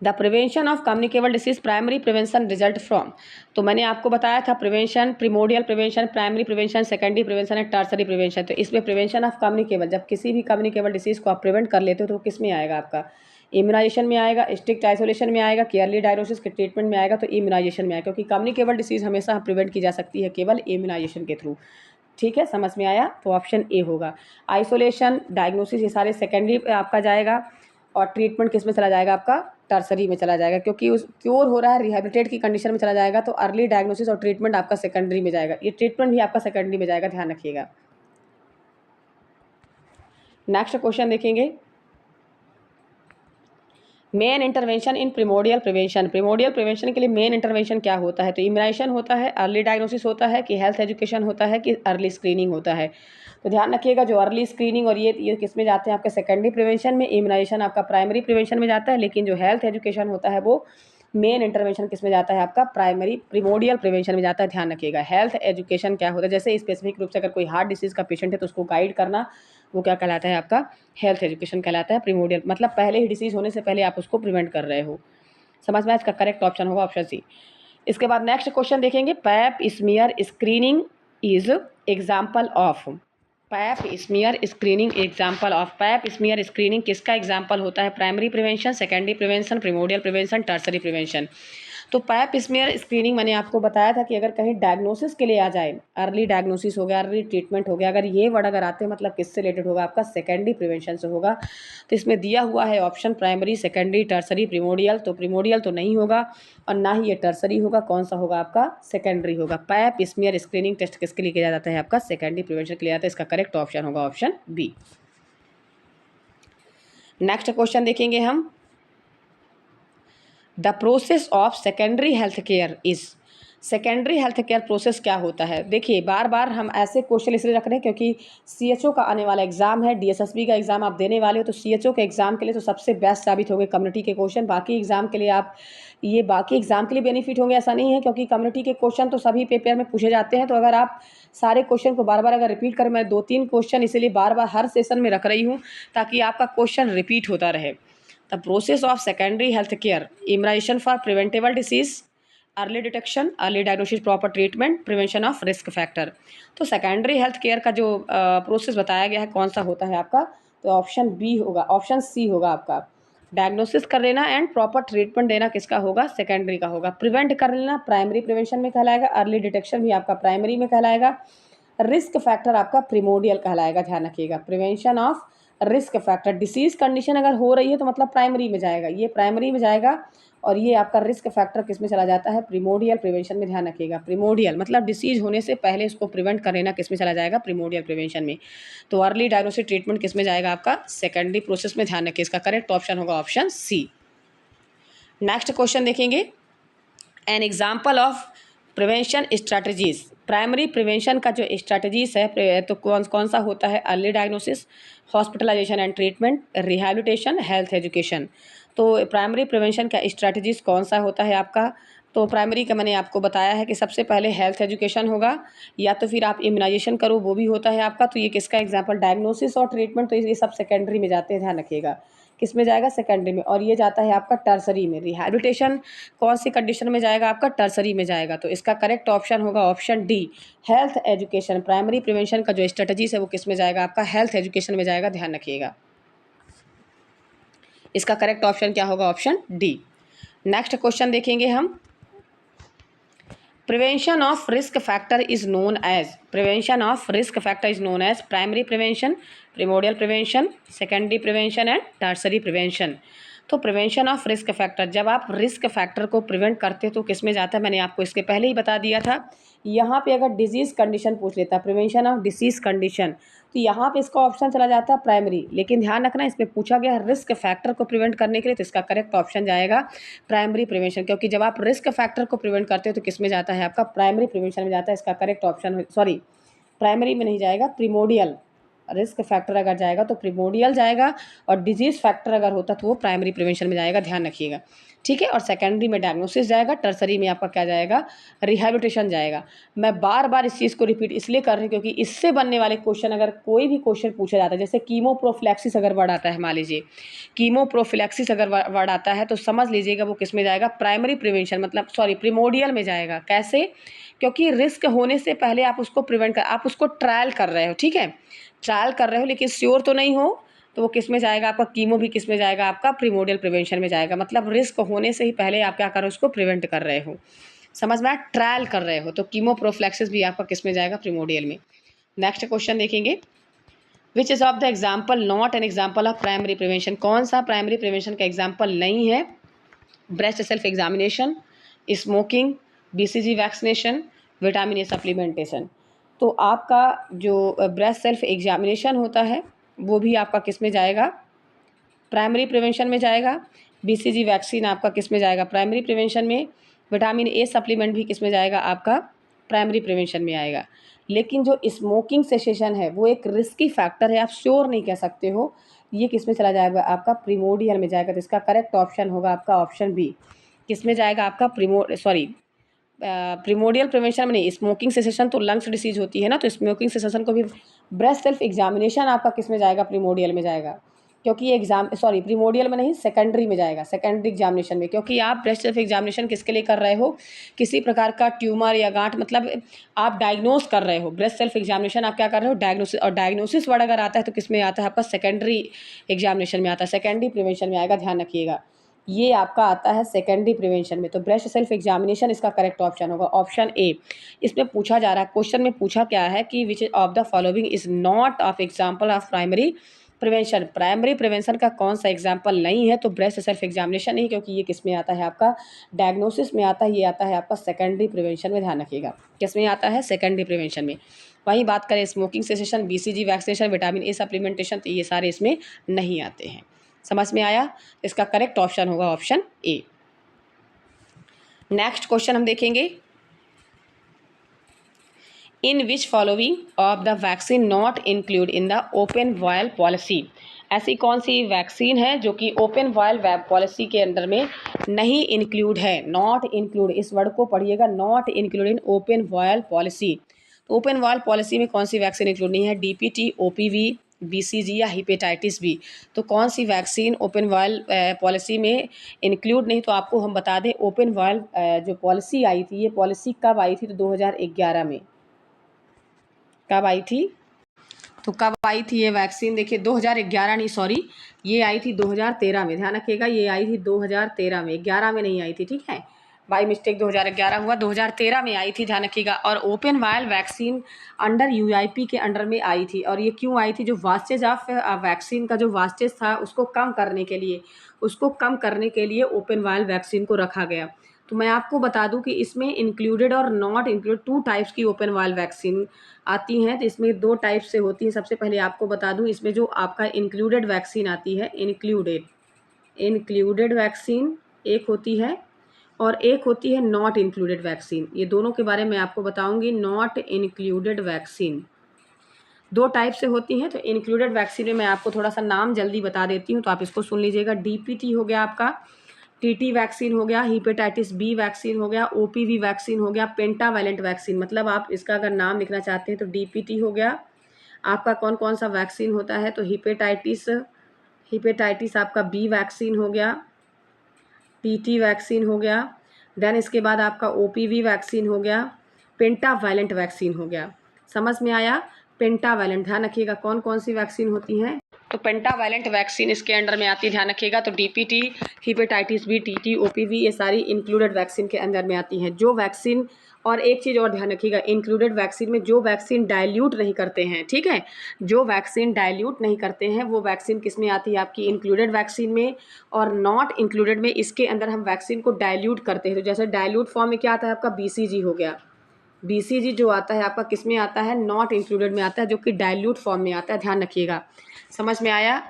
the prevention of communicable disease primary prevention result from. तो मैंने आपको बताया था prevention, primordial prevention, primary prevention, secondary prevention है, टर्सरी प्रिवेंशन। तो इसमें प्रिवेंशन ऑफ कम्युनिकेबल, जब किसी भी कम्युनिकेबल डिसीज को आप प्रिवेंट कर लेते हो तो किस में आएगा, आपका इम्यूनाइजेशन में आएगा, स्ट्रिक्ट आइसोलेशन में आएगा, केयरली डायग्नोसिस के ट्रीटमेंट में आएगा, तो इम्यूनाइजेशन में आएगा। क्योंकि कम्युनिकेबल डिसीज हमेशा प्रिवेंट की जा सकती है केवल इम्यूनाइजेशन के थ्रू, ठीक है। समझ में आया, तो ऑप्शन ए होगा। आइसोलेशन, डायग्नोसिस, ये सारे सेकेंडरी पे आपका जाएगा और ट्रीटमेंट किस में चला जाएगा, आपका टर्सरी में चला जाएगा। क्योंकि उस क्योर हो रहा है, रिहेबिलिटेट की कंडीशन में चला जाएगा, तो अर्ली डायग्नोसिस और ट्रीटमेंट आपका सेकेंडरी में जाएगा। ये ट्रीटमेंट भी आपका सेकेंडरी में जाएगा, ध्यान रखिएगा। नेक्स्ट क्वेश्चन देखेंगे, मेन इंटरवेंशन इन प्रिमोडियल प्रिवेंशन। प्रिमोडियल प्रिवेंशन के लिए मेन इंटरवेंशन क्या होता है, तो इम्यूनाइजेशन होता है, अर्ली डायग्नोसिस होता है, कि हेल्थ एजुकेशन होता है, कि अर्ली स्क्रीनिंग होता है। तो ध्यान रखिएगा, जो अर्ली स्क्रीनिंग और ये किस में जाते हैं, आपके सेकेंडरी प्रिवेंशन में, इम्यूनाइजेशन आपका प्राइमरी प्रिवेंशन में जाता है, लेकिन जो हेल्थ एजुकेशन होता है वो मेन इंटरवेंशन किस में जाता है, आपका प्राइमरी प्रिमोडियल प्रिवेंशन में जाता है। ध्यान रखिएगा, हेल्थ एजुकेशन क्या होता है, जैसे स्पेसिफिक रूप से अगर कोई हार्ट डिसीज का पेशेंट है तो उसको गाइड करना, वो क्या कहलाता है, आपका हेल्थ एजुकेशन कहलाता है। प्रिमोडियल मतलब पहले ही डिसीज होने से पहले आप उसको प्रिवेंट कर रहे हो। समझ में, इसका करेक्ट ऑप्शन होगा ऑप्शन सी। इसके बाद नेक्स्ट क्वेश्चन देखेंगे, pap smear screening is example of. Pap smear screening example of, pap smear screening किसका एग्जाम्पल होता है, primary prevention, secondary prevention, primordial prevention, tertiary prevention. तो पैप स्मीयर स्क्रीनिंग मैंने आपको बताया था कि अगर कहीं डायग्नोसिस के लिए आ जाए, अर्ली डायग्नोसिस हो गया, अर्ली ट्रीटमेंट हो गया, अगर ये वर्ड अगर आते हैं मतलब किससे रिलेटेड होगा, आपका सेकेंडरी प्रिवेंशन से होगा। तो इसमें दिया हुआ है option primary, secondary, tertiary, primordial. तो प्रिमोडियल तो नहीं होगा और ना ही ये टर्सरी होगा, कौन सा होगा, आपका सेकेंडरी होगा। पैप स्मीयर स्क्रीनिंग टेस्ट किसके लिए किया जाता है, आपका सेकेंडरी प्रिवेंशन के लिए आता है। इसका करेक्ट ऑप्शन होगा ऑप्शन बी। नेक्स्ट क्वेश्चन देखेंगे हम, the process of secondary health care is. Secondary health care process क्या होता है। देखिए, बार बार हम ऐसे क्वेश्चन इसलिए रख रहे हैं क्योंकि सीएचओ का आने वाला एग्जाम है, डीएसएसबी का एग्जाम आप देने वाले हो, तो सीएचओ के एग्जाम के लिए तो सबसे बेस्ट साबित होंगे कम्युनिटी के क्वेश्चन। बाकी एग्जाम के लिए आप ये बाकी एग्जाम के लिए बेनिफिट होंगे ऐसा नहीं है, क्योंकि कम्युनिटी के क्वेश्चन तो सभी पेपर में पूछे जाते हैं। तो अगर आप सारे क्वेश्चन को बार बार अगर रिपीट करें, मैं 2-3 क्वेश्चन इसीलिए बार बार हर सेशन में रख रही हूँ ताकि आपका क्वेश्चन रिपीट होता रहे। The process of secondary health care, immunization for preventable disease, early detection, early diagnosis, proper treatment, prevention of risk factor। तो सेकेंडरी हेल्थ केयर का जो प्रोसेस बताया गया है कौन सा होता है आपका, तो ऑप्शन बी होगा, ऑप्शन सी होगा आपका। डायग्नोसिस कर लेना एंड प्रॉपर ट्रीटमेंट देना किसका होगा, सेकेंडरी का होगा। प्रिवेंट कर लेना प्राइमरी प्रिवेंशन में कहलाएगा। अर्ली डिटेक्शन भी आपका प्राइमरी में कहलाएगा। रिस्क फैक्टर आपका प्रिमोडियल कहलाएगा, ध्यान रखिएगा। Prevention of risk factor, disease condition अगर हो रही है तो मतलब प्राइमरी में जाएगा, ये प्राइमरी में जाएगा। और ये आपका रिस्क फैक्टर किस में चला जाता है, प्रिमोडियल प्रिवेंशन में, ध्यान रखिएगा। प्रिमोडियल मतलब डिसीज होने से पहले उसको प्रिवेंट कर लेना किस में चला जाएगा, प्रिमोडियल प्रिवेंशन में। तो अर्ली डायग्नोस्टिक ट्रीटमेंट किस में जाएगा आपका, सेकेंडरी प्रोसेस में, ध्यान रखिए। इसका करेक्ट ऑप्शन होगा ऑप्शन सी। नेक्स्ट क्वेश्चन देखेंगे, an example of prevention strategies. Primary prevention का जो स्ट्रैटेजीज है तो कौन कौन सा होता है, early diagnosis, hospitalisation and treatment, rehabilitation, health education. तो प्राइमरी प्रिवेंशन का स्ट्रैटेजीज कौन सा होता है आपका, तो प्राइमरी का मैंने आपको बताया है कि सबसे पहले हेल्थ एजुकेशन होगा, या तो फिर आप इम्यूनाइजेशन करो, वो भी होता है आपका। तो ये किसका एग्जाम्पल, डायग्नोसिस और ट्रीटमेंट, तो ये सब सेकेंडरी में जाते हैं, ध्यान रखिएगा। किस में जाएगा, सेकेंडरी में। और ये जाता है आपका टर्सरी में। रिहैबिलिटेशन कौन सी कंडीशन में जाएगा आपका, टर्सरी में जाएगा। तो इसका करेक्ट ऑप्शन होगा option D, health education. Primary prevention का जो स्ट्रेटजीज है वो किस में जाएगा आपका, हेल्थ एजुकेशन में जाएगा, ध्यान रखिएगा। इसका करेक्ट ऑप्शन क्या होगा, ऑप्शन डी। नेक्स्ट क्वेश्चन देखेंगे हम, prevention of risk factor is known as, prevention of risk factor is known as primary prevention, primordial prevention, secondary prevention and tertiary prevention. तो प्रिवेंशन ऑफ रिस्क फैक्टर, जब आप रिस्क फैक्टर को प्रिवेंट करते हो तो किस में जाता है, मैंने आपको इसके पहले ही बता दिया था। यहाँ पे अगर डिजीज़ कंडीशन पूछ लेता, प्रिवेंशन ऑफ डिसीज़ कंडीशन, तो यहाँ पे इसका ऑप्शन चला जाता है प्राइमरी। लेकिन ध्यान रखना, इसमें पूछा गया है रिस्क फैक्टर को प्रिवेंट करने के लिए, तो इसका करेक्ट ऑप्शन जाएगा प्राइमरी प्रिवेंशन। क्योंकि जब आप रिस्क फैक्टर को प्रिवेंट करते हो तो किस में जाता है आपका, प्राइमरी प्रिवेंशन में जाता है। इसका करेक्ट ऑप्शन, सॉरी प्राइमरी में नहीं जाएगा, प्रिमोडियल। रिस्क फैक्टर अगर जाएगा तो प्रिमोडियल जाएगा, और डिजीज़ फैक्टर अगर होता तो वो प्राइमरी प्रिवेंशन में जाएगा, ध्यान रखिएगा। ठीक है, और सेकेंडरी में डायग्नोसिस जाएगा, टर्सरी में आपका क्या जाएगा, रिहैबिलिटेशन जाएगा। मैं बार बार इस चीज़ को रिपीट इसलिए कर रही हूँ क्योंकि इससे बनने वाले क्वेश्चन, अगर कोई भी क्वेश्चन पूछा जाता है, जैसे कीमोप्रोफिलैक्सिस अगर वर्ड आता है, मान लीजिए कीमोप्रोफिलैक्सिस अगर वर्ड आता है, तो समझ लीजिएगा वो किस में जाएगा, प्राइमरी प्रिवेंशन, मतलब सॉरी प्रिमोडियल में जाएगा। कैसे, क्योंकि रिस्क होने से पहले आप उसको प्रिवेंट कर, आप उसको ट्रायल कर रहे हो, ठीक है, ट्रायल कर रहे हो लेकिन श्योर तो नहीं हो, तो वो किस में जाएगा आपका, कीमो भी किस में जाएगा आपका, प्रिमोडियल प्रिवेंशन में जाएगा। मतलब रिस्क होने से ही पहले आप क्या कर रहे हो, उसको प्रिवेंट कर रहे हो, समझ में आया, ट्रायल कर रहे हो। तो कीमो प्रोफिलैक्सिस भी आपका किस में जाएगा, प्रिमोडियल में। नेक्स्ट क्वेश्चन देखेंगे, which is of the example not an example of primary prevention, कौन सा प्राइमरी प्रिवेंशन का एग्जाम्पल नहीं है, breast self examination, smoking, BCG vaccination, vitamin A supplementation. तो आपका जो ब्रेस्ट सेल्फ एग्जामिनेशन होता है वो भी आपका किस में जाएगा, प्राइमरी प्रिवेंशन में जाएगा। बीसीजी वैक्सीन आपका किस में जाएगा, प्राइमरी प्रिवेंशन में। विटामिन ए सप्लीमेंट भी किस में जाएगा आपका, प्राइमरी प्रिवेंशन में आएगा। लेकिन जो स्मोकिंग सेसेशन है वो एक रिस्की फैक्टर है, आप श्योर नहीं कह सकते हो, ये किस में चला जाएगा आपका, प्रिमोडियल में जाएगा। तो इसका करेक्ट ऑप्शन होगा आपका ऑप्शन बी, किस में जाएगा आपका, प्रिमोडियल प्रिवेंशन में नहीं। स्मोकिंग सेसेशन तो लंग्स डिसीज होती है ना, तो स्मोकिंग सेसेशन को भी, ब्रेस्ट सेल्फ एग्जामिनेशन आपका किस में जाएगा, प्रिमोडियल में जाएगा। क्योंकि ये प्रिमोडियल में नहीं, सेकेंडरी में जाएगा, सेकेंडरी एग्जामिनेशन में। क्योंकि आप ब्रेस्ट सेल्फ एग्जामिनेशन किसके लिए कर रहे हो, किसी प्रकार का ट्यूमर या गांठ, मतलब आप डायग्नोस कर रहे हो। ब्रेस्ट सेल्फ एग्जामिनेशन आप क्या कर रहे हो, डायग्नोसिस। और डायग्नोसिस वर्ड अगर आता है तो किस में आता है आपका, सेकेंडरी एग्जामिनेशन में आता है, सेकेंडरी प्रिवेंशन में आएगा, ध्यान रखिएगा। ये आपका आता है सेकेंडरी प्रिवेंशन में। तो ब्रेस्ट सेल्फ एग्जामिनेशन इसका करेक्ट ऑप्शन होगा ऑप्शन ए। इसमें पूछा जा रहा है, क्वेश्चन में पूछा क्या है कि विच of the following is not of example of primary prevention, primary prevention का कौन सा एग्जाम्पल नहीं है, तो ब्रेस्ट सेल्फ एग्जामिनेशन नहीं, क्योंकि ये किस में आता है आपका, डायग्नोसिस में आता है, ये आता है आपका सेकेंडरी प्रिवेंशन में, ध्यान रखिएगा। किस में आता है, सेकेंडरी प्रिवेंशन में। वहीं बात करें smoking cessation, BCG vaccination, vitamin A supplementation, तो ये सारे इसमें नहीं आते हैं। समझ में आया, इसका करेक्ट ऑप्शन होगा ऑप्शन ए। नेक्स्ट क्वेश्चन हम देखेंगे, in which following of the vaccine not include in the open vial policy, ऐसी कौन सी वैक्सीन है जो कि ओपन वायल वेब पॉलिसी के अंदर में नहीं इंक्लूड है, नॉट इंक्लूड, इस वर्ड को पढ़िएगा, not include in open vial policy. तो ओपन वायल पॉलिसी में कौन सी वैक्सीन इंक्लूड नहीं है, डीपीटी, ओपीवी, बीसीजी या हेपेटाइटिस बी। तो कौन सी वैक्सीन ओपन वायल पॉलिसी में इंक्लूड नहीं, तो आपको हम बता दें, ओपन वायल जो पॉलिसी आई थी, ये पॉलिसी कब आई थी, तो 2011 में। कब आई थी, तो कब आई थी ये वैक्सीन? देखिए 2011 नहीं, सॉरी, ये आई थी 2013 में। ध्यान रखिएगा, ये आई थी 2013 में, 11 में नहीं आई थी, ठीक है। बाई मिस्टेक 2011 हुआ, 2013 में आई थी, ध्यान रखिएगा। और open vial vaccine under UIP के अंडर में आई थी। और ये क्यों आई थी? जो वास्टेज ऑफ वैक्सीन का जो वास्टेज था उसको कम करने के लिए, ओपन वायल वैक्सीन को रखा गया। तो मैं आपको बता दूं कि इसमें इंक्लूडेड और नॉट इंक्लूडेड 2 टाइप्स की ओपन वायल वैक्सीन आती हैं। तो इसमें 2 टाइप से होती है। सबसे पहले आपको बता दूं, इसमें जो आपका इंक्लूडेड वैक्सीन आती है, इंक्लूडेड वैक्सीन एक होती है, और एक होती है नॉट इंक्लूडेड वैक्सीन। ये दोनों के बारे में आपको बताऊंगी। नॉट इंक्लूडेड वैक्सीन 2 टाइप से होती हैं। तो इंक्लूडेड वैक्सीन में मैं आपको थोड़ा सा नाम जल्दी बता देती हूँ, तो आप इसको सुन लीजिएगा। डीपीटी हो गया आपका, टीटी वैक्सीन हो गया, हेपेटाइटिस बी वैक्सीन हो गया, ओपीवी वैक्सीन हो गया, पेंटावैलेंट वैक्सीन। मतलब आप इसका अगर नाम लिखना चाहते हैं तो डीपीटी हो गया। आपका कौन कौन सा वैक्सीन होता है? तो हेपेटाइटिस आपका बी वैक्सीन हो गया, टीटी वैक्सीन हो गया, देन इसके बाद आपका ओपीवी वैक्सीन हो गया, पेंटावैलेंट वैक्सीन हो गया। समझ में आया? पेंटावैलेंट, ध्यान रखिएगा कौन कौन सी वैक्सीन होती हैं। तो पेंटावैलेंट वैक्सीन इसके अंडर में आती है, ध्यान रखिएगा। तो DPT, hepatitis B, TT, OPV, ये सारी इंक्लूडेड वैक्सीन के अंदर में आती हैं। जो वैक्सीन, और एक चीज़ और ध्यान रखिएगा, इंक्लूडेड वैक्सीन में जो वैक्सीन डाइल्यूट नहीं करते हैं, ठीक है, जो वैक्सीन डाइल्यूट नहीं करते हैं वो वैक्सीन किस में आती है? आपकी इंक्लूडेड वैक्सीन में। और नॉट इंक्लूडेड में, इसके अंदर हम वैक्सीन को डाइल्यूट करते हैं। तो जैसे डाइल्यूट फॉर्म में क्या आता है आपका? बीसीजी हो गया। बीसीजी जो आता है आपका किस में आता है? नॉट इंक्लूडेड में आता है, जो कि डाइल्यूट फॉर्म में आता है, ध्यान रखिएगा। समझ में आया?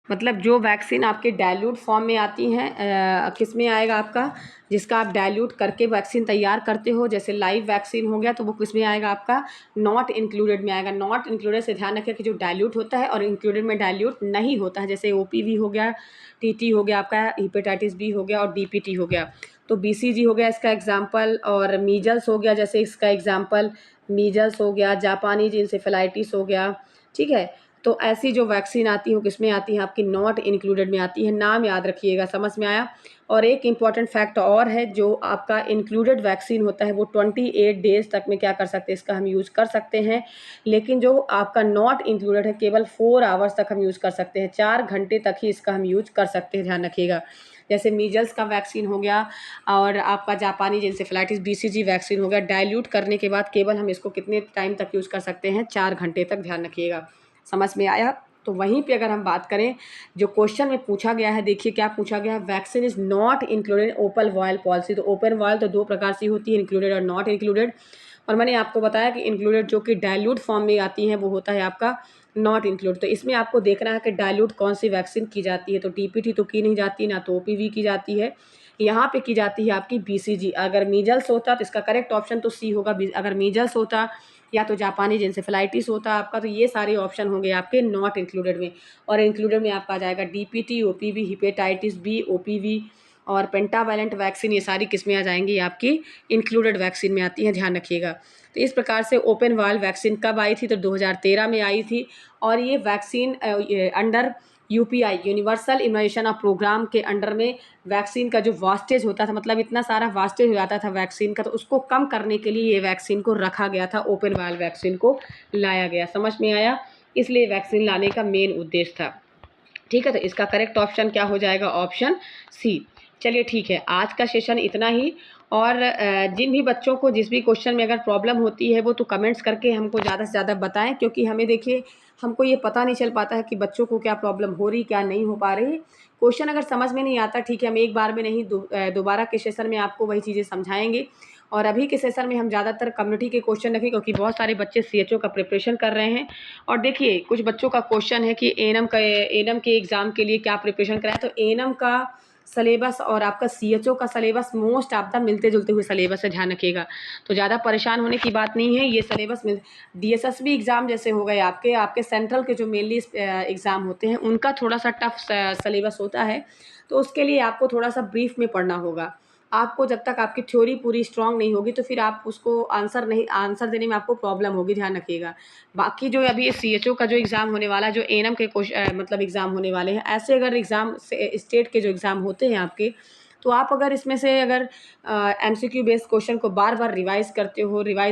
मतलब जो वैक्सीन आपके डाइल्यूट फॉर्म में आती हैं, किस में आएगा आपका? जिसका आप डाइल्यूट करके वैक्सीन तैयार करते हो, जैसे लाइव वैक्सीन हो गया, तो वो किस में आएगा आपका? नॉट इंक्लूडेड में आएगा। नॉट इंक्लूडेड से ध्यान रखिए कि जो डाइल्यूट होता है और इंक्लूडेड में डाइल्यूट नहीं होता है, जैसे ओपीवी हो गया, टीटी हो गया आपका, हेपेटाइटिस बी हो गया और डीपीटी हो गया। तो बीसीजी हो गया इसका एग्जाम्पल, और मीजल्स हो गया जैसे इसका एग्जाम्पल, मीजल्स हो गया, जापानीज इंसेफेलाइटिस हो गया, ठीक है। तो ऐसी जो वैक्सीन आती है किस में आती है? आपकी नॉट इंक्लूडेड में आती है। नाम याद रखिएगा, समझ में आया? और एक इम्पॉर्टेंट फैक्ट और है, जो आपका इंक्लूडेड वैक्सीन होता है वो 28 डेज तक में क्या कर सकते हैं? इसका हम यूज़ कर सकते हैं। लेकिन जो आपका नॉट इंक्लूडेड है, केवल 4 आवर्स तक हम यूज़ कर सकते हैं, 4 घंटे तक ही इसका हम यूज़ कर सकते हैं, ध्यान रखिएगा। जैसे मीजल्स का वैक्सीन हो गया और आपका जापानी इंसेफेलाइटिस बीसीजी वैक्सीन हो गया, डाइल्यूट करने के बाद केवल हम इसको कितने टाइम तक यूज़ कर सकते हैं? 4 घंटे तक, ध्यान रखिएगा। समझ में आया? तो वहीं पे अगर हम बात करें, जो क्वेश्चन में पूछा गया है, देखिए क्या पूछा गया है? Vaccine is not included open vial policy. तो ओपन वायल तो 2 प्रकार से होती है, इंक्लूडेड और नॉट इंक्लूडेड। और मैंने आपको बताया कि इंक्लूडेड जो कि डाइल्यूट फॉर्म में आती है वो होता है आपका नॉट इंक्लूड। तो इसमें आपको देखना है कि डाइल्यूट कौन सी वैक्सीन की जाती है। तो टीपीटी तो की नहीं जाती, ना तो ओपीवी की जाती है, यहाँ पे की जाती है आपकी बीसीजी। अगर मीजल्स होता तो इसका करेक्ट ऑप्शन तो सी होगा। अगर मीजल्स होता या तो जापानी इंसेफेलाइटिस होता आपका, तो ये सारे ऑप्शन होंगे आपके नॉट इंक्लूडेड में। और इंक्लूडेड में आपका आ जाएगा DPT, OPV, hepatitis B, OPV और पेंटावैलेंट वैक्सीन, ये सारी किस में आ जाएंगी? आपकी इंक्लूडेड वैक्सीन में आती हैं, ध्यान रखिएगा। तो इस प्रकार से ओपन वायल वैक्सीन कब आई थी? तो 2013 में आई थी। और ये vaccine under UPI, universal immunisation of programme के अंडर में वैक्सीन का जो वास्टेज होता था, मतलब इतना सारा वास्टेज हो जाता था वैक्सीन का, तो उसको कम करने के लिए ये वैक्सीन को रखा गया था, ओपन वायल वैक्सीन को लाया गया। समझ में आया? इसलिए वैक्सीन लाने का मेन उद्देश्य था, ठीक है। तो इसका करेक्ट ऑप्शन क्या हो जाएगा? Option C. चलिए ठीक है, आज का सेशन इतना ही। और जिन भी बच्चों को जिस भी क्वेश्चन में अगर प्रॉब्लम होती है वो तो कमेंट्स करके हमको ज़्यादा से ज़्यादा बताएं, क्योंकि हमें देखिए हमको ये पता नहीं चल पाता है कि बच्चों को क्या प्रॉब्लम हो रही, क्या नहीं हो पा रही। क्वेश्चन अगर समझ में नहीं आता, ठीक है, हम एक बार में नहीं, दोबारा के सेशन में आपको वही चीज़ें समझाएंगे। और अभी के सेशन में हम ज़्यादातर कम्युनिटी के क्वेश्चन रखें, क्योंकि बहुत सारे बच्चे सीएचओ का प्रिपरेशन कर रहे हैं। और देखिए कुछ बच्चों का क्वेश्चन है कि एएनएम के एग्ज़ाम के लिए क्या प्रिपरेशन कराएं। तो एएनएम का सिलेबस और आपका सीएचओ का सिलेबस मोस्ट ऑफ द मिलते जुलते हुए सिलेबस है, ध्यान रखिएगा। तो ज़्यादा परेशान होने की बात नहीं है, ये सिलेबस मिल डीएसएसबी एग्ज़ाम जैसे हो गए आपके सेंट्रल के जो मेनली एग्ज़ाम होते हैं उनका थोड़ा सा टफ सिलेबस होता है। तो उसके लिए आपको थोड़ा सा ब्रीफ में पढ़ना होगा। आपको जब तक आपकी थ्योरी पूरी स्ट्रांग नहीं होगी तो फिर आप उसको आंसर देने में आपको प्रॉब्लम होगी, ध्यान रखिएगा। बाकी जो अभी सीएचओ का जो एग्ज़ाम होने वाला है, जो एएनएम के मतलब एग्ज़ाम होने वाले हैं, ऐसे अगर एग्ज़ाम स्टेट के जो एग्ज़ाम होते हैं आपके, तो आप अगर इसमें से अगर MCQ बेस्ड क्वेश्चन को बार बार रिवाइज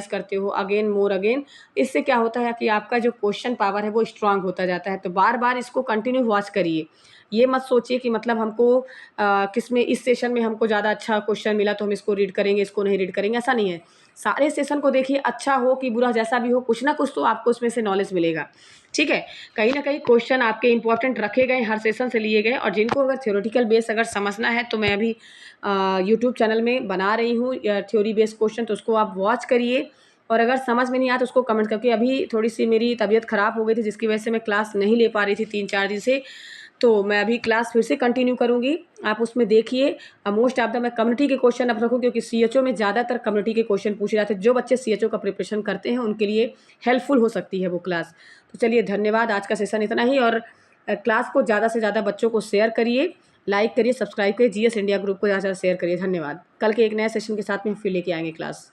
करते हो अगेन मोर अगेन, इससे क्या होता है कि आपका जो क्वेश्चन पावर है वो स्ट्रांग होता जाता है। तो बार बार इसको कंटिन्यू वॉच करिए। ये मत सोचिए कि मतलब हमको किसमें इस सेशन में हमको ज़्यादा अच्छा क्वेश्चन मिला तो हम इसको रीड करेंगे, इसको नहीं रीड करेंगे, ऐसा नहीं है। सारे सेशन को देखिए, अच्छा हो कि बुरा, जैसा भी हो, कुछ ना कुछ तो आपको उसमें से नॉलेज मिलेगा। ठीक है, कहीं ना कहीं क्वेश्चन आपके इंपॉर्टेंट रखे गए, हर सेशन से लिए गए। और जिनको अगर थ्योरेटिकल बेस अगर समझना है तो मैं अभी यूट्यूब चैनल में बना रही हूँ थ्योरी बेस्ड क्वेश्चन, तो उसको आप वॉच करिए। और अगर समझ में नहीं आया तो उसको कमेंट करके, अभी थोड़ी सी मेरी तबीयत ख़राब हो गई थी जिसकी वजह से मैं क्लास नहीं ले पा रही थी 3-4 दिन से, तो मैं अभी क्लास फिर से कंटिन्यू करूँगी। आप उसमें देखिए। मोस्ट ऑफ द मैं कम्युनिटी के क्वेश्चन अब रखूँ, क्योंकि CHO में ज़्यादातर कम्युनिटी के क्वेश्चन पूछे जाते हैं। जो बच्चे CHO का प्रिपरेशन करते हैं उनके लिए हेल्पफुल हो सकती है वो क्लास। तो चलिए, धन्यवाद, आज का सेशन इतना ही। और क्लास को ज़्यादा से ज़्यादा बच्चों को शेयर करिए, लाइक करिए, सब्सक्राइब करिए, GS इंडिया ग्रुप को ज़्यादा से ज़्यादा शेयर करिए। धन्यवाद। कल के एक नए सेशन के साथ में फिर लेके आएंगे क्लास।